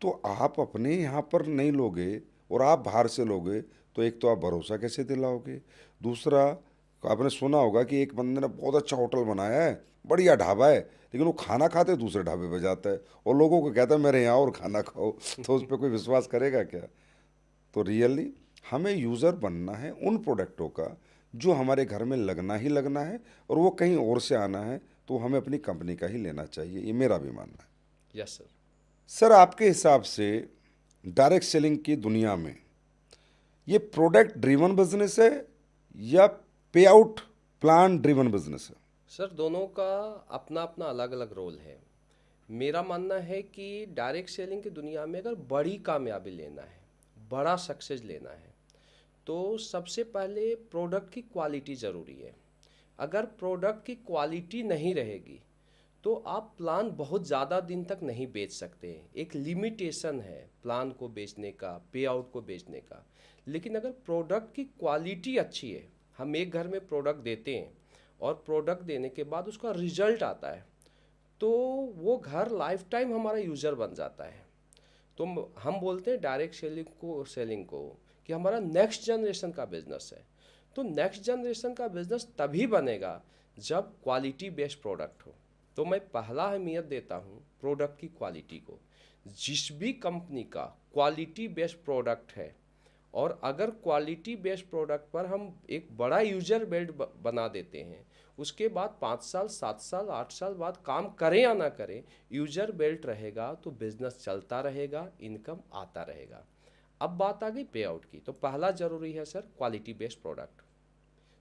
तो आप अपने यहाँ पर नहीं लोगे और आप बाहर से लोगे, तो एक तो आप भरोसा कैसे दिलाओगे। दूसरा, आपने सुना होगा कि एक बंदे ने बहुत अच्छा होटल बनाया है, बढ़िया ढाबा है, लेकिन वो खाना खाते दूसरे ढाबे पे जाता है और लोगों को कहता है मेरे यहाँ और खाना खाओ। तो उस पर कोई विश्वास करेगा क्या। तो रियली हमें यूज़र बनना है उन प्रोडक्टों का जो हमारे घर में लगना ही लगना है, और वो कहीं और से आना है तो हमें अपनी कंपनी का ही लेना चाहिए, ये मेरा भी मानना है। Yes sir. सर, आपके हिसाब से डायरेक्ट सेलिंग की दुनिया में ये प्रोडक्ट ड्रिवन बिजनेस है या पे आउट प्लान ड्रिवन बिजनेस है। सर दोनों का अपना अपना अलग अलग रोल है। मेरा मानना है कि डायरेक्ट सेलिंग की दुनिया में अगर बड़ी कामयाबी लेना है, बड़ा सक्सेस लेना है, तो सबसे पहले प्रोडक्ट की क्वालिटी ज़रूरी है। अगर प्रोडक्ट की क्वालिटी नहीं रहेगी तो आप प्लान बहुत ज़्यादा दिन तक नहीं बेच सकते। एक लिमिटेशन है प्लान को बेचने का, पे आउट को बेचने का। लेकिन अगर प्रोडक्ट की क्वालिटी अच्छी है, हम एक घर में प्रोडक्ट देते हैं और प्रोडक्ट देने के बाद उसका रिजल्ट आता है, तो वो घर लाइफ टाइम हमारा यूज़र बन जाता है। तो हम बोलते हैं डायरेक्ट सेलिंग को कि हमारा नेक्स्ट जनरेशन का बिजनेस है। तो नेक्स्ट जनरेशन का बिजनेस तभी बनेगा जब क्वालिटी बेस्ड प्रोडक्ट हो। तो मैं पहला अहमियत देता हूँ प्रोडक्ट की क्वालिटी को। जिस भी कंपनी का क्वालिटी बेस्ड प्रोडक्ट है, और अगर क्वालिटी बेस्ड प्रोडक्ट पर हम एक बड़ा यूजर बेल्ट बना देते हैं, उसके बाद 5 साल 7 साल 8 साल बाद काम करें या ना करें, यूजर बेल्ट रहेगा तो बिजनेस चलता रहेगा, इनकम आता रहेगा। अब बात आ गई पे आउट की। तो पहला ज़रूरी है सर क्वालिटी बेस्ड प्रोडक्ट।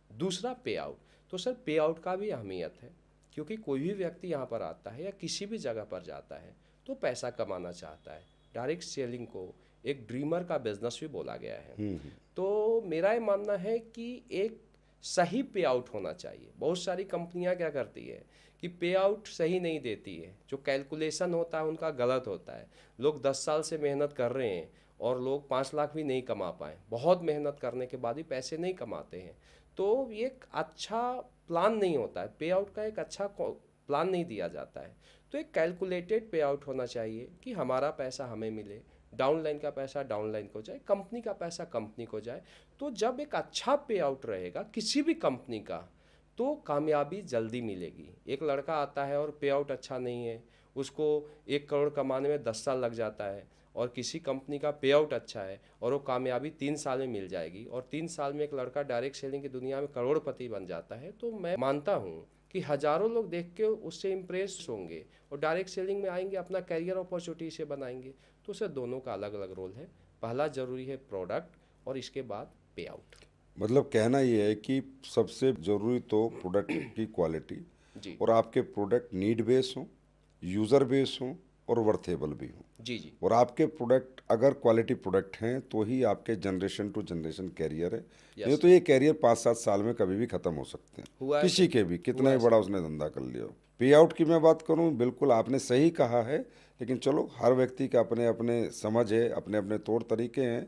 दूसरा पे आउट। तो सर पे आउट का भी अहमियत है, क्योंकि कोई भी व्यक्ति यहाँ पर आता है या किसी भी जगह पर जाता है तो पैसा कमाना चाहता है। डायरेक्ट सेलिंग को एक ड्रीमर का बिजनेस भी बोला गया है। तो मेरा ये मानना है कि एक सही पे आउट होना चाहिए। बहुत सारी कंपनियां क्या करती है कि पे आउट सही नहीं देती है, जो कैलकुलेशन होता है उनका गलत होता है। लोग 10 साल से मेहनत कर रहे हैं और लोग 5 लाख भी नहीं कमा पाए, बहुत मेहनत करने के बाद भी पैसे नहीं कमाते हैं। तो ये एक अच्छा प्लान नहीं होता है, पे आउट का एक अच्छा प्लान नहीं दिया जाता है। तो एक कैलकुलेटेड पे आउट होना चाहिए कि हमारा पैसा हमें मिले, डाउनलाइन का पैसा डाउनलाइन को जाए, कंपनी का पैसा कंपनी को जाए। तो जब एक अच्छा पे आउट रहेगा किसी भी कंपनी का, तो कामयाबी जल्दी मिलेगी। एक लड़का आता है और पे आउट अच्छा नहीं है, उसको 1 करोड़ कमाने में 10 साल लग जाता है, और किसी कंपनी का पे आउट अच्छा है और वो कामयाबी 3 साल में मिल जाएगी, और 3 साल में एक लड़का डायरेक्ट सेलिंग की दुनिया में करोड़पति बन जाता है। तो मैं मानता हूँ कि हज़ारों लोग देख के उससे इम्प्रेस होंगे और डायरेक्ट सेलिंग में आएंगे, अपना कैरियर अपॉर्चुनिटी से बनाएंगे। तो सर दोनों का अलग अलग रोल है। पहला ज़रूरी है प्रोडक्ट और इसके बाद पे आउट। मतलब कहना ये है कि सबसे ज़रूरी तो प्रोडक्ट की क्वालिटी, जी और आपके प्रोडक्ट नीड बेस हों, यूज़र बेस हों और वर्थेबल भी हों। जी जी। और आपके प्रोडक्ट अगर क्वालिटी प्रोडक्ट हैं तो ही आपके जनरेशन टू जनरेशन कैरियर है। नहीं यस तो ये कैरियर 5-7 साल में कभी भी ख़त्म हो सकते हैं, हुआ है किसी सर। के भी, कितना हुआ ही है बड़ा सर। उसने धंधा कर लिया हो। पे आउट की मैं बात करूं, बिल्कुल आपने सही कहा है, लेकिन चलो हर व्यक्ति का अपने अपने समझ है, अपने अपने तौर तरीके हैं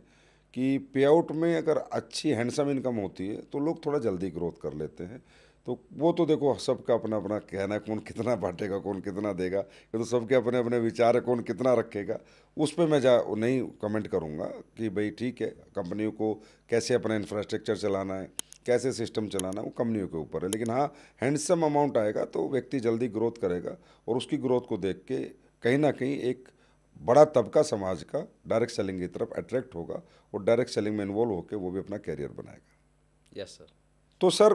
कि पे आउट में अगर अच्छी हैंडसम इनकम होती है तो लोग थोड़ा जल्दी ग्रोथ कर लेते हैं। तो वो तो देखो सबका अपना अपना कहना है, कौन कितना बांटेगा कौन कितना देगा, ये तो सबके अपने अपने विचार है, कौन कितना रखेगा। उस पर मैं नहीं कमेंट करूँगा कि भाई ठीक है, कंपनियों को कैसे अपना इंफ्रास्ट्रक्चर चलाना है, कैसे सिस्टम चलाना है, वो कंपनियों के ऊपर है। लेकिन हाँ, हैंडसम अमाउंट आएगा तो व्यक्ति जल्दी ग्रोथ करेगा, और उसकी ग्रोथ को देख के कहीं ना कहीं एक बड़ा तबका समाज का डायरेक्ट सेलिंग की तरफ अट्रैक्ट होगा, और डायरेक्ट सेलिंग में इन्वॉल्व होकर वो भी अपना कैरियर बनाएगा। Yes sir. तो सर,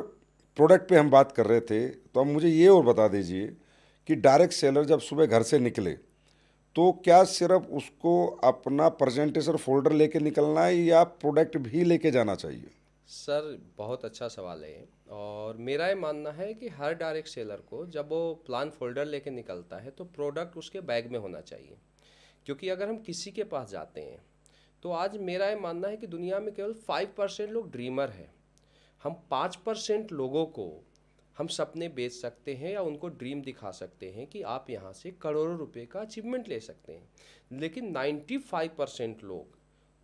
प्रोडक्ट पे हम बात कर रहे थे, तो अब मुझे ये और बता दीजिए कि डायरेक्ट सेलर जब सुबह घर से निकले तो क्या सिर्फ उसको अपना प्रेजेंटेशन फोल्डर लेके निकलना है या प्रोडक्ट भी लेके जाना चाहिए। सर बहुत अच्छा सवाल है, और मेरा ये मानना है कि हर डायरेक्ट सेलर को जब वो प्लान फोल्डर लेके निकलता है तो प्रोडक्ट उसके बैग में होना चाहिए। क्योंकि अगर हम किसी के पास जाते हैं, तो आज मेरा ये मानना है कि दुनिया में केवल 5% लोग ड्रीमर हैं। हम 5% लोगों को हम सपने बेच सकते हैं या उनको ड्रीम दिखा सकते हैं कि आप यहाँ से करोड़ों रुपए का अचीवमेंट ले सकते हैं। लेकिन 95% लोग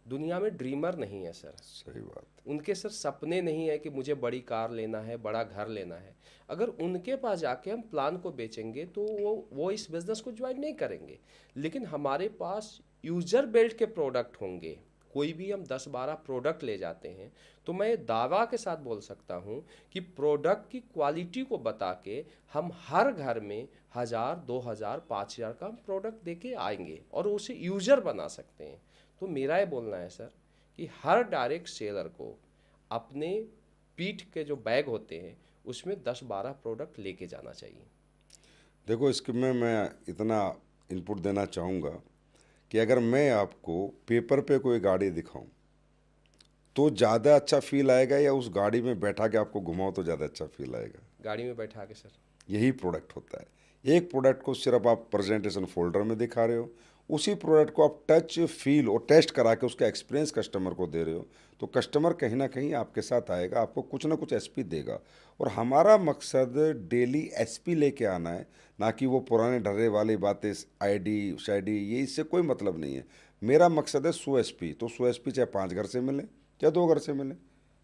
दुनिया में ड्रीमर नहीं है सर। सही बात। उनके सर सपने नहीं है कि मुझे बड़ी कार लेना है, बड़ा घर लेना है। अगर उनके पास जाके हम प्लान को बेचेंगे तो वो इस बिज़नेस को ज्वाइन नहीं करेंगे। लेकिन हमारे पास यूज़र बेल्ट के प्रोडक्ट होंगे, कोई भी हम 10-12 प्रोडक्ट ले जाते हैं, तो मैं दावा के साथ बोल सकता हूँ कि प्रोडक्ट की क्वालिटी को बता के हम हर घर में 1000, 2000, 5000 का हम प्रोडक्ट दे के आएंगे और उसे यूज़र बना सकते हैं। तो मेरा ये बोलना है सर कि हर डायरेक्ट सेलर को अपने पीठ के जो बैग होते हैं उसमें 10-12 प्रोडक्ट लेके जाना चाहिए। देखो, इसके में मैं इतना इनपुट देना चाहूँगा कि अगर मैं आपको पेपर पे कोई गाड़ी दिखाऊं तो ज़्यादा अच्छा फील आएगा, या उस गाड़ी में बैठा के आपको घुमाओ तो ज़्यादा अच्छा फील आएगा? गाड़ी में बैठा के सर। यही प्रोडक्ट होता है। एक प्रोडक्ट को सिर्फ आप प्रेजेंटेशन फोल्डर में दिखा रहे हो, उसी प्रोडक्ट को आप टच, फील और टेस्ट करा के उसका एक्सपीरियंस कस्टमर को दे रहे हो, तो कस्टमर कहीं ना कहीं आपके साथ आएगा, आपको कुछ ना कुछ एसपी देगा। और हमारा मकसद डेली एसपी लेके आना है, ना कि वो पुराने डरे वाली बातें, आईडी शाईडी, ये इससे कोई मतलब नहीं है। मेरा मकसद है 100 एसपी, तो 100 एसपी चाहे 5 घर से मिले, चाहे 2 घर से मिले,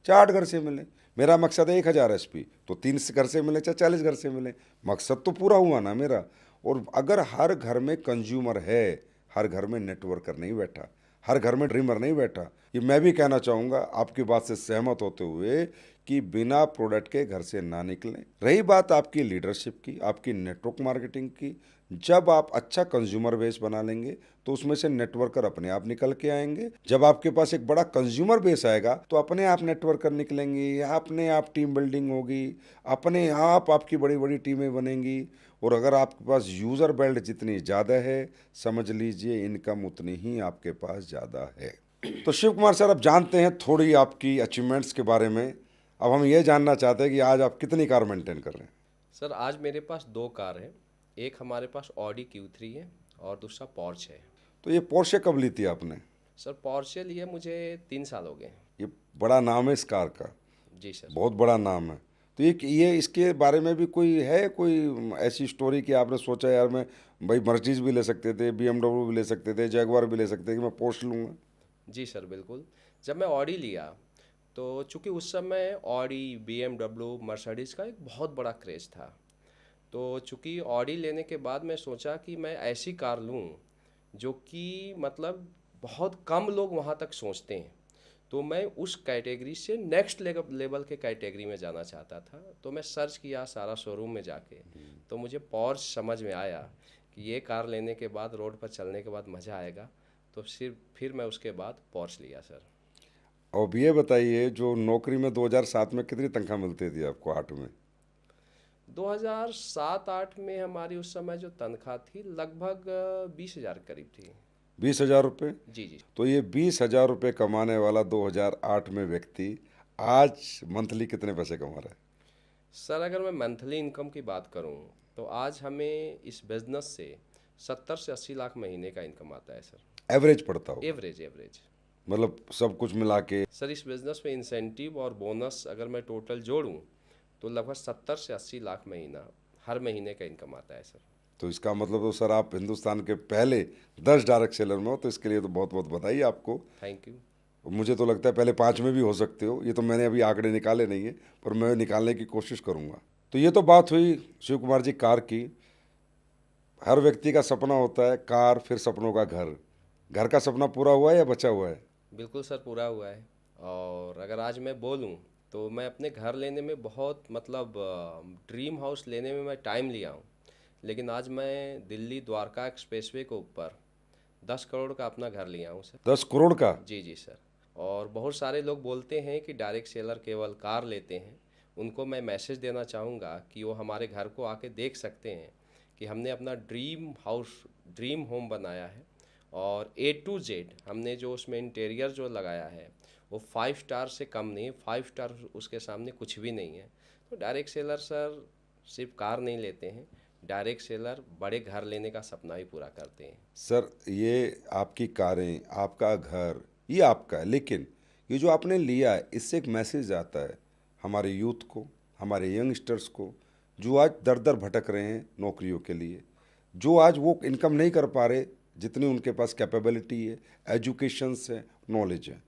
चाहे 8 घर से मिले। मेरा मकसद है 1000 एसपी, तो 3 घर से मिले चाहे 40 घर से मिले, मकसद तो पूरा हुआ ना मेरा। और अगर हर घर में कंज्यूमर है, हर घर में नेटवर्कर नहीं बैठा, हर घर में ड्रीमर नहीं बैठा। ये मैं भी कहना चाहूँगा आपकी बात से सहमत होते हुए कि बिना प्रोडक्ट के घर से ना निकलें। रही बात आपकी लीडरशिप की, आपकी नेटवर्क मार्केटिंग की, जब आप अच्छा कंज्यूमर बेस बना लेंगे तो उसमें से नेटवर्कर अपने आप निकल के आएंगे। जब आपके पास एक बड़ा कंज्यूमर बेस आएगा तो अपने आप नेटवर्कर निकलेंगे, अपने आप टीम बिल्डिंग होगी, अपने आप आपकी बड़ी बड़ी टीमें बनेंगी। और अगर आपके पास यूज़र बेल्ट जितनी ज़्यादा है, समझ लीजिए इनकम उतनी ही आपके पास ज़्यादा है। तो शिव कुमार सर, अब जानते हैं थोड़ी आपकी अचीवमेंट्स के बारे में। अब हम ये जानना चाहते हैं कि आज आप कितनी कार मेंटेन कर रहे हैं? सर आज मेरे पास 2 कार हैं। एक हमारे पास ऑडी Q3 है और दूसरा पॉर्श है। तो ये पोर्शे कब ली थी आपने? सर पॉर्शे लिए मुझे 3 साल हो गए। ये बड़ा नाम है इस कार का, जी सर। बहुत बड़ा नाम है। तो ये इसके बारे में भी कोई है, कोई ऐसी स्टोरी कि आपने सोचा यार मैं भाई मर्सिडीज भी ले सकते थे, BMW भी ले सकते थे, जैगवार भी ले सकते थे, कि मैं पोर्श लूँगा? जी सर बिल्कुल। जब मैं ऑडी लिया तो चूंकि उस समय ऑडी, BMW, मर्सिडीज़ का एक बहुत बड़ा क्रेज़ था। तो चूंकि ऑडी लेने के बाद मैं सोचा कि मैं ऐसी कार लूं जो कि मतलब बहुत कम लोग वहां तक सोचते हैं। तो मैं उस कैटेगरी से नेक्स्ट लेवल के कैटेगरी में जाना चाहता था। तो मैं सर्च किया सारा शोरूम में जाके, तो मुझे पॉर्श समझ में आया कि ये कार लेने के बाद रोड पर चलने के बाद मज़ा आएगा। तो फिर मैं उसके बाद पॉर्श लिया सर। अब ये बताइए, जो नौकरी में 2007 में कितनी तनख्वाह मिलती थी आपको, 8 में? 2007-8 में हमारी उस समय जो तनख्वाह थी लगभग 20,000 करीब थी। 20,000 रुपये? जी जी। तो ये 20,000 रुपये कमाने वाला 2008 में व्यक्ति आज मंथली कितने पैसे कमा रहा है? सर अगर मैं मंथली इनकम की बात करूं तो आज हमें इस बिज़नेस से 70 से 80 लाख महीने का इनकम आता है सर। एवरेज पड़ता हो? Average average. मतलब सब कुछ मिला के? सर इस बिज़नेस में इंसेंटिव और बोनस अगर मैं टोटल जोड़ूं तो लगभग 70 से 80 लाख महीना हर महीने का इनकम आता है सर। तो इसका मतलब तो सर आप हिंदुस्तान के पहले 10 डायरेक्ट सेलर में हो, तो इसके लिए तो बहुत बहुत बधाई आपको। Thank you. मुझे तो लगता है पहले 5 में भी हो सकते हो। ये तो मैंने अभी आंकड़े निकाले नहीं है, पर मैं निकालने की कोशिश करूँगा। तो ये तो बात हुई शिव कुमार जी कार की। हर व्यक्ति का सपना होता है कार, फिर सपनों का घर। घर का सपना पूरा हुआ है या बचा हुआ है? बिल्कुल सर पूरा हुआ है। और अगर आज मैं बोलूं तो मैं अपने घर लेने में बहुत मतलब ड्रीम हाउस लेने में मैं टाइम लिया हूं। लेकिन आज मैं दिल्ली द्वारका एक्सप्रेसवे के ऊपर 10 करोड़ का अपना घर लिया हूं सर। 10 करोड़ का? जी जी सर। और बहुत सारे लोग बोलते हैं कि डायरेक्ट सेलर केवल कार लेते हैं। उनको मैं मैसेज देना चाहूँगा कि वो हमारे घर को आके देख सकते हैं कि हमने अपना ड्रीम हाउस, ड्रीम होम बनाया है। और A to Z हमने जो उसमें इंटीरियर जो लगाया है वो 5 स्टार से कम नहीं है। 5 स्टार उसके सामने कुछ भी नहीं है। तो डायरेक्ट सेलर सर सिर्फ कार नहीं लेते हैं, डायरेक्ट सेलर बड़े घर लेने का सपना भी पूरा करते हैं। सर ये आपकी कारें, आपका घर, ये आपका है, लेकिन ये जो आपने लिया है इससे एक मैसेज आता है हमारे यूथ को, हमारे यंगस्टर्स को, जो आज दर दर भटक रहे हैं नौकरियों के लिए, जो आज वो इनकम नहीं कर पा रहे जितनी उनके पास कैपेबिलिटी है, एजुकेशन है, नॉलेज है।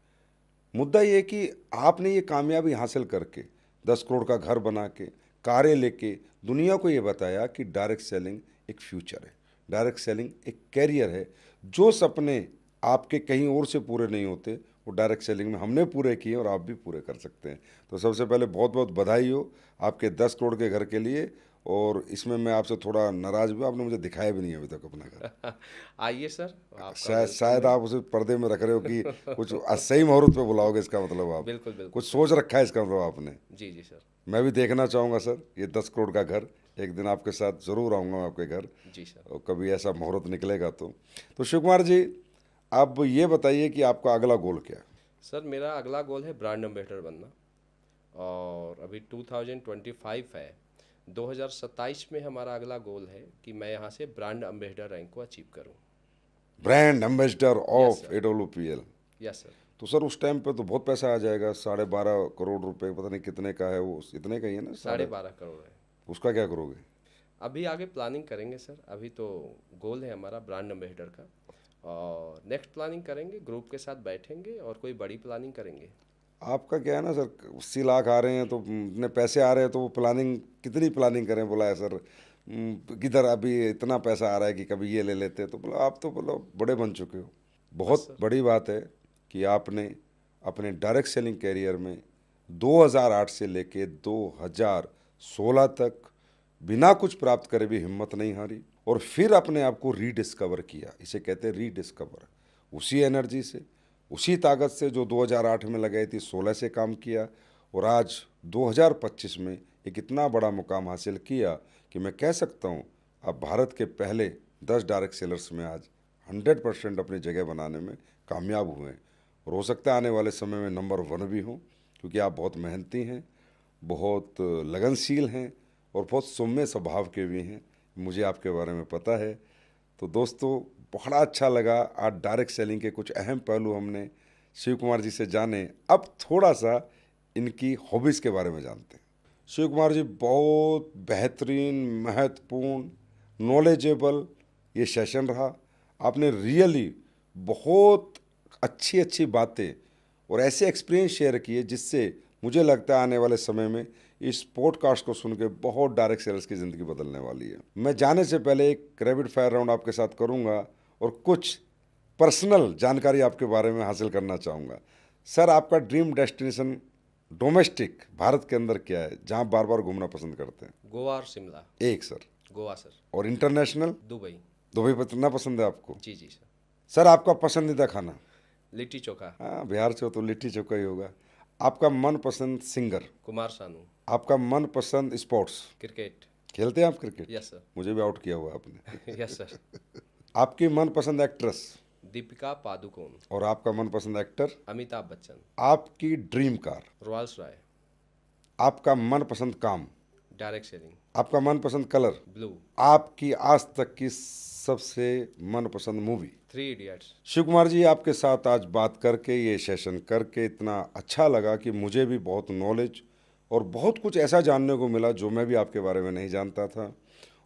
मुद्दा ये है कि आपने ये कामयाबी हासिल करके 10 करोड़ का घर बना के, कारें लेके दुनिया को ये बताया कि डायरेक्ट सेलिंग एक फ्यूचर है, डायरेक्ट सेलिंग एक कैरियर है। जो सपने आपके कहीं और से पूरे नहीं होते वो डायरेक्ट सेलिंग में हमने पूरे किए और आप भी पूरे कर सकते हैं। तो सबसे पहले बहुत बहुत बधाई हो आपके 10 करोड़ के घर के लिए। और इसमें मैं आपसे थोड़ा नाराज़ भी हूँ, आपने मुझे दिखाया भी नहीं अभी तक अपना घर। आइए सर, आपका शायद आप उसे पर्दे में रख रहे हो कि कुछ सही मुहूर्त पे बुलाओगे, इसका मतलब आप बिल्कुल बिल्कुल कुछ सोच रखा है, इसका मतलब आपने। जी जी सर। मैं भी देखना चाहूँगा सर ये 10 करोड़ का घर। एक दिन आपके साथ ज़रूर आऊँगा आपके घर, जी सर। और कभी ऐसा मुहूर्त निकलेगा तो शिव कुमार जी, आप ये बताइए कि आपका अगला गोल क्या है? सर मेरा अगला गोल है ब्रांड एम्बेसडर बनना, और अभी 2025 है, 2027 में हमारा अगला गोल है कि मैं यहाँ से ब्रांड एम्बेसडर रैंक को अचीव करूँ। Brand ambassador of sir. AWPL। Yes sir. तो सर उस टाइम पे तो बहुत पैसा आ जाएगा, 12.5 करोड़ रुपए, पता नहीं कितने का है वो, इतने का ही है ना? 12.5 करोड़ है। उसका क्या करोगे? अभी आगे प्लानिंग करेंगे सर, अभी तो गोल है हमारा ब्रांड एम्बेसडर का, और नेक्स्ट प्लानिंग करेंगे, ग्रुप के साथ बैठेंगे और कोई बड़ी प्लानिंग करेंगे। आपका क्या है ना सर, 80 लाख आ रहे हैं तो इतने पैसे आ रहे हैं तो वो प्लानिंग, कितनी प्लानिंग करें? बोला है सर किधर अभी इतना पैसा आ रहा है कि कभी ये ले लेते हैं। तो बोला आप तो बोलो बड़े बन चुके हो। बहुत बड़ी बात है कि आपने अपने डायरेक्ट सेलिंग कैरियर में 2008 से लेके 2016 तक बिना कुछ प्राप्त करे भी हिम्मत नहीं हारी, और फिर अपने आप को रीडिस्कवर किया। इसे कहते हैं रीडिस्कवर। उसी एनर्जी से, उसी ताकत से जो 2008 में लगाई थी, 16 से काम किया, और आज 2025 में एक इतना बड़ा मुकाम हासिल किया कि मैं कह सकता हूँ आप भारत के पहले 10 डायरेक्ट सेलर्स में आज 100% अपनी जगह बनाने में कामयाब हुए हैं। और हो सकता है आने वाले समय में नंबर 1 भी हों, क्योंकि आप बहुत मेहनती हैं, बहुत लगनशील हैं और बहुत सौम्य स्वभाव के भी हैं। मुझे आपके बारे में पता है। तो दोस्तों, बड़ा अच्छा लगा। आज डायरेक्ट सेलिंग के कुछ अहम पहलू हमने शिव कुमार जी से जाने। अब थोड़ा सा इनकी हॉबीज़ के बारे में जानते हैं। शिव कुमार जी, बहुत बेहतरीन, महत्वपूर्ण, नॉलेजेबल ये सेशन रहा। आपने रियली बहुत अच्छी अच्छी बातें और ऐसे एक्सपीरियंस शेयर किए जिससे मुझे लगता है आने वाले समय में इस पॉडकास्ट को सुन के बहुत डायरेक्ट सेलर्स की ज़िंदगी बदलने वाली है। मैं जाने से पहले एक रैपिड फायर राउंड आपके साथ करूंगा और कुछ पर्सनल जानकारी आपके बारे में हासिल करना चाहूँगा। सर, आपका ड्रीम डेस्टिनेशन डोमेस्टिक भारत के अंदर क्या है, जहाँ बार बार घूमना पसंद करते हैं? गोवा और शिमला। एक सर। गोवा सर। और इंटरनेशनल? दुबई। दुबई कितना पसंद है आपको? जी जी सर। सर, आपका पसंदीदा खाना? लिट्टी चोखा। हाँ, बिहार से हो तो लिट्टी चोखा ही होगा। आपका मनपसंद सिंगर? कुमार सानू। आपका मनपसंद स्पोर्ट्स? क्रिकेट। खेलते हैं आप क्रिकेट? Yes sir. मुझे भी आउट किया हुआ आपने। Yes sir. आपकी मनपसंद एक्ट्रेस? दीपिका पादुकोण। और आपका मनपसंद एक्टर? अमिताभ बच्चन। आपकी ड्रीम कार? रॉयल्स रॉय। आपका मनपसंद काम? Direct selling. आपका मनपसंद कलर? ब्लू। आपकी आज तक की सबसे मनपसंद मूवी? 3 इडियट्स। शिव कुमार जी, आपके साथ आज बात करके, ये सेशन करके इतना अच्छा लगा कि मुझे भी बहुत नॉलेज और बहुत कुछ ऐसा जानने को मिला जो मैं भी आपके बारे में नहीं जानता था।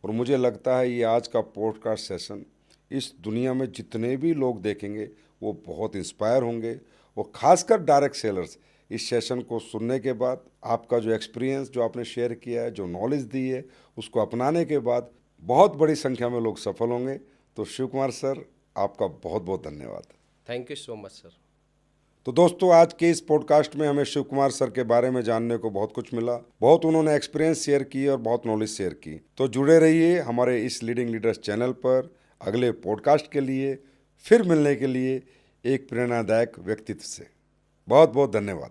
और मुझे लगता है ये आज का पॉडकास्ट सेशन इस दुनिया में जितने भी लोग देखेंगे वो बहुत इंस्पायर होंगे। और ख़ासकर डायरेक्ट सेलर्स इस सेशन को सुनने के बाद, आपका जो एक्सपीरियंस जो आपने शेयर किया है, जो नॉलेज दी है, उसको अपनाने के बाद बहुत बड़ी संख्या में लोग सफल होंगे। तो शिव कुमार सर, आपका बहुत बहुत धन्यवाद। Thank you so much sir. तो दोस्तों, आज के इस पॉडकास्ट में हमें शिव कुमार सर के बारे में जानने को बहुत कुछ मिला। बहुत उन्होंने एक्सपीरियंस शेयर किए और बहुत नॉलेज शेयर की। तो जुड़े रहिए हमारे इस लीडिंग लीडर्स चैनल पर अगले पॉडकास्ट के लिए, फिर मिलने के लिए एक प्रेरणादायक व्यक्तित्व से। बहुत बहुत धन्यवाद।